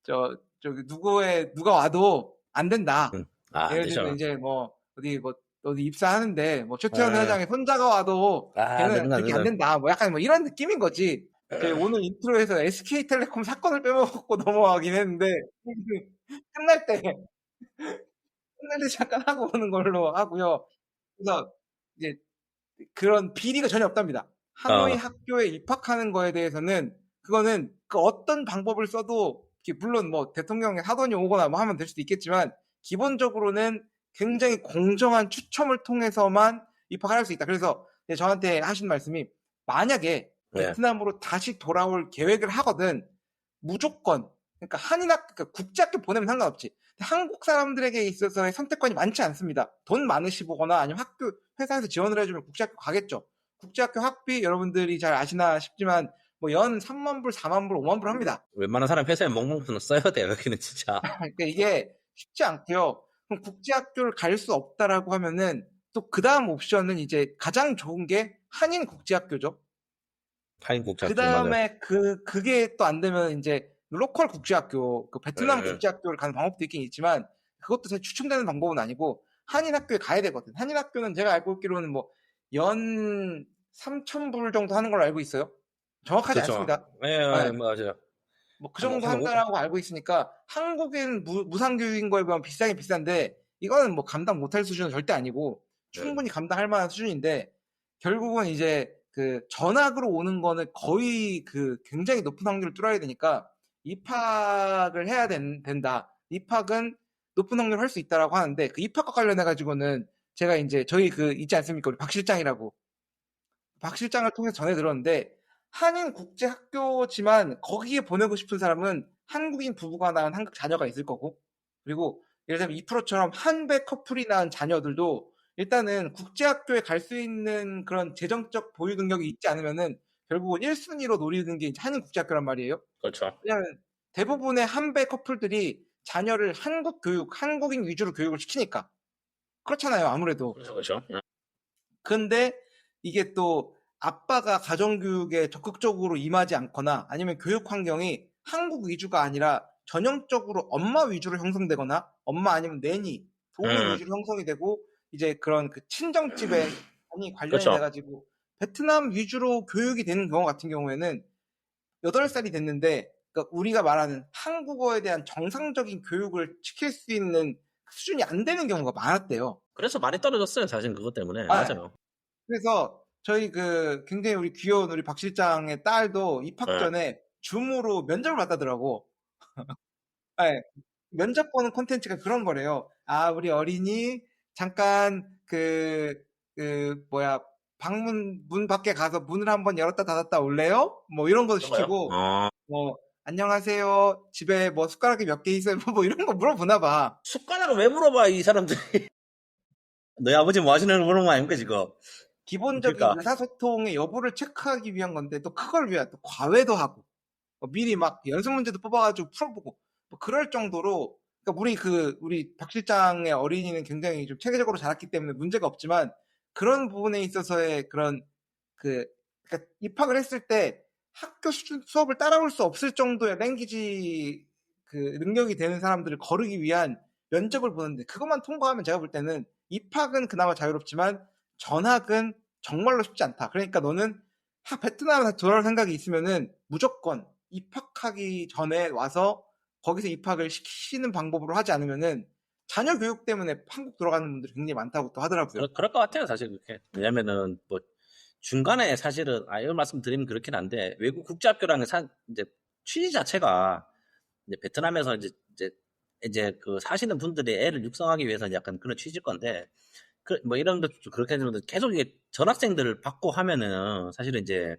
Speaker 1: 저기 누가 와도 안 된다.
Speaker 2: 안
Speaker 1: 예를
Speaker 2: 되죠.
Speaker 1: 들면 이제 뭐 어디 입사하는데 뭐 최태원 회장의 손자가 와도 걔는 그렇게 안 된다. 뭐 약간 뭐 이런 느낌인 거지. 오늘 인트로에서 SK텔레콤 사건을 빼먹고 넘어가긴 했는데 끝날 때 잠깐 하고 오는 걸로 하고요. 그래서 이제 그런 비리가 전혀 없답니다. 하노이 학교에 입학하는 거에 대해서는 그거는 그 어떤 방법을 써도 물론 뭐 대통령의 사돈이 오거나 뭐 하면 될 수도 있겠지만 기본적으로는 굉장히 공정한 추첨을 통해서만 입학을 할 수 있다. 그래서 저한테 하신 말씀이 만약에 베트남으로 다시 돌아올 계획을 하거든 무조건 그러니까 그러니까 국제학교 보내면 상관없지. 한국 사람들에게 있어서의 선택권이 많지 않습니다. 돈 많으시거나 아니면 학교 회사에서 지원을 해주면 국제학교 가겠죠. 국제학교 학비 여러분들이 잘 아시나 싶지만 뭐 연 3만 불, 4만 불, 5만 불 합니다.
Speaker 2: 웬만한 사람 회사에 멍멍 써야 돼요. 여기는 진짜.
Speaker 1: 그러니까 이게 쉽지 않고요. 그럼 국제학교를 갈 수 없다라고 하면은 또 그 다음 옵션은 이제 가장 좋은 게 한인 국제학교죠.
Speaker 2: 한인국제학교.
Speaker 1: 그 다음에 그게 또 안 되면 이제 로컬 국제학교, 그 베트남 국제학교를 가는 방법도 있긴 있지만 그것도 사실 추천되는 방법은 아니고 한인 학교에 가야 되거든. 한인 학교는 제가 알고 있기로는 뭐 연 3,000불 정도 하는 걸로 알고 있어요. 정확하지 않습니다.
Speaker 2: 네, 맞아요.
Speaker 1: 뭐 그 정도 한다라고 알고 있으니까 한국인 무상교육인 거에 비하면 비싼데 이거는 뭐 감당 못할 수준은 절대 아니고 충분히 감당할 만한 수준인데 결국은 이제 그 전학으로 오는 거는 거의 그 굉장히 높은 확률을 뚫어야 되니까 입학을 해야 된다. 입학은 높은 확률을 할 수 있다라고 하는데 그 입학과 관련해 가지고는 제가 이제 저희 그 있지 않습니까? 우리 박 실장이라고. 박 실장을 통해서 전해 들었는데 한인 국제학교지만 거기에 보내고 싶은 사람은 한국인 부부가 낳은 한국 자녀가 있을 거고 그리고 예를 들면 2%처럼 한배 커플이 낳은 자녀들도 일단은 국제학교에 갈 수 있는 그런 재정적 보유 능력이 있지 않으면은 결국은 1순위로 노리는 게 한인 국제학교란 말이에요.
Speaker 2: 그렇죠.
Speaker 1: 왜냐하면 대부분의 한배 커플들이 자녀를 한국 교육, 한국인 위주로 교육을 시키니까. 그렇잖아요, 아무래도.
Speaker 2: 그렇죠.
Speaker 1: 근데 이게 또 아빠가 가정교육에 적극적으로 임하지 않거나 아니면 교육 환경이 한국 위주가 아니라 전형적으로 엄마 위주로 형성되거나 엄마 아니면 내니, 도우미 위주로 형성이 되고 이제 그런 그 친정집에 많이 관련이
Speaker 2: 그렇죠.
Speaker 1: 돼가지고 베트남 위주로 교육이 되는 경우 같은 경우에는 8살이 됐는데 그러니까 우리가 말하는 한국어에 대한 정상적인 교육을 시킬 수 있는 수준이 안 되는 경우가 많았대요.
Speaker 2: 그래서 많이 떨어졌어요, 사실 그것 때문에.
Speaker 1: 아,
Speaker 2: 맞아요.
Speaker 1: 그래서 저희 그 굉장히 우리 귀여운 우리 박 실장의 딸도 입학
Speaker 2: 네.
Speaker 1: 전에 줌으로 면접을 봤다더라고. 네, 면접 보는 콘텐츠가 그런 거래요. 아, 우리 어린이 잠깐 문 밖에 가서 문을 한번 열었다 닫았다 올래요? 뭐 이런 거 시키고, 뭐 안녕하세요. 집에 뭐 숟가락이 몇 개 있어요? 뭐 이런 거 물어보나 봐.
Speaker 2: 숟가락을 왜 물어봐, 이 사람들이. 너희 아버지 뭐 하시는 거 물어본 거 아닙니까, 지금?
Speaker 1: 기본적인
Speaker 2: 그러니까.
Speaker 1: 의사소통의 여부를 체크하기 위한 건데 또 그걸 위해 또 과외도 하고 미리 막 연습 문제도 뽑아가지고 풀어보고 뭐 그럴 정도로 그러니까 우리 박 실장의 어린이는 굉장히 좀 체계적으로 자랐기 때문에 문제가 없지만 그런 부분에 있어서의 그런 그러니까 입학을 했을 때 학교 수준 수업을 따라올 수 없을 정도의 랭귀지 그 능력이 되는 사람들을 거르기 위한 면접을 보는데 그것만 통과하면 제가 볼 때는 입학은 그나마 자유롭지만 전학은 정말로 쉽지 않다. 그러니까 너는 베트남에 돌아올 생각이 있으면은 무조건 입학하기 전에 와서 거기서 입학을 시키는 방법으로 하지 않으면은 자녀 교육 때문에 한국 돌아가는 분들이 굉장히 많다고 또 하더라고요.
Speaker 2: 그럴 것 같아요, 사실 그렇게. 왜냐면은 뭐 중간에 사실은 이런 말씀 드리면 그렇긴 한데 외국 국제학교라는 이제 취지 자체가 이제 베트남에서 이제 그 사시는 분들이 애를 육성하기 위해서 약간 그런 취지일 건데 뭐 이런 것도 그렇게 하지만 계속 이게 전학생들을 받고 하면은 사실은 이제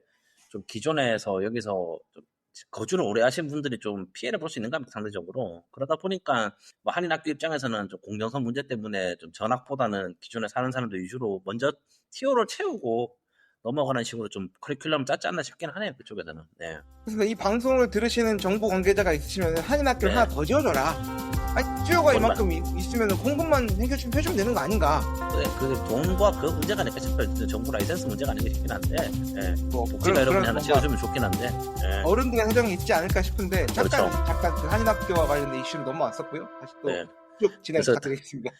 Speaker 2: 좀 기존에서 여기서 좀 거주를 오래 하신 분들이 좀 피해를 볼 수 있는 겁니다, 상대적으로. 그러다 보니까 뭐 한인 학교 입장에서는 좀 공정성 문제 때문에 좀 전학보다는 기존에 사는 사람들 위주로 먼저 티오를 채우고 넘어가는 식으로 좀 커리큘럼을 짰지 않나 싶긴 하네요, 그쪽에서는. 네.
Speaker 1: 그래서 이 방송을 들으시는 정보 관계자가 있으시면 한인 학교를
Speaker 2: 네.
Speaker 1: 하나 더 지어줘라. 아니, 수요가
Speaker 2: 얼마?
Speaker 1: 이만큼 있으면 공급만 해주면 되는 거 아닌가?
Speaker 2: 그게 돈과 그 문제가 아닐까 싶어요. 정부 라이센스 문제가 아닐까 싶긴 한데, 예.
Speaker 1: 뭐
Speaker 2: 복지가 여러분이 하나
Speaker 1: 뭔가
Speaker 2: 지어주면 좋긴 한데, 예.
Speaker 1: 어른들의 사정이 있지 않을까 싶은데 잠깐
Speaker 2: 그렇죠.
Speaker 1: 그 한인 학교와 관련된 이슈로 넘어왔었고요. 다시 또
Speaker 2: 네.
Speaker 1: 쭉 진행
Speaker 2: 그래서
Speaker 1: 부탁드리겠습니다.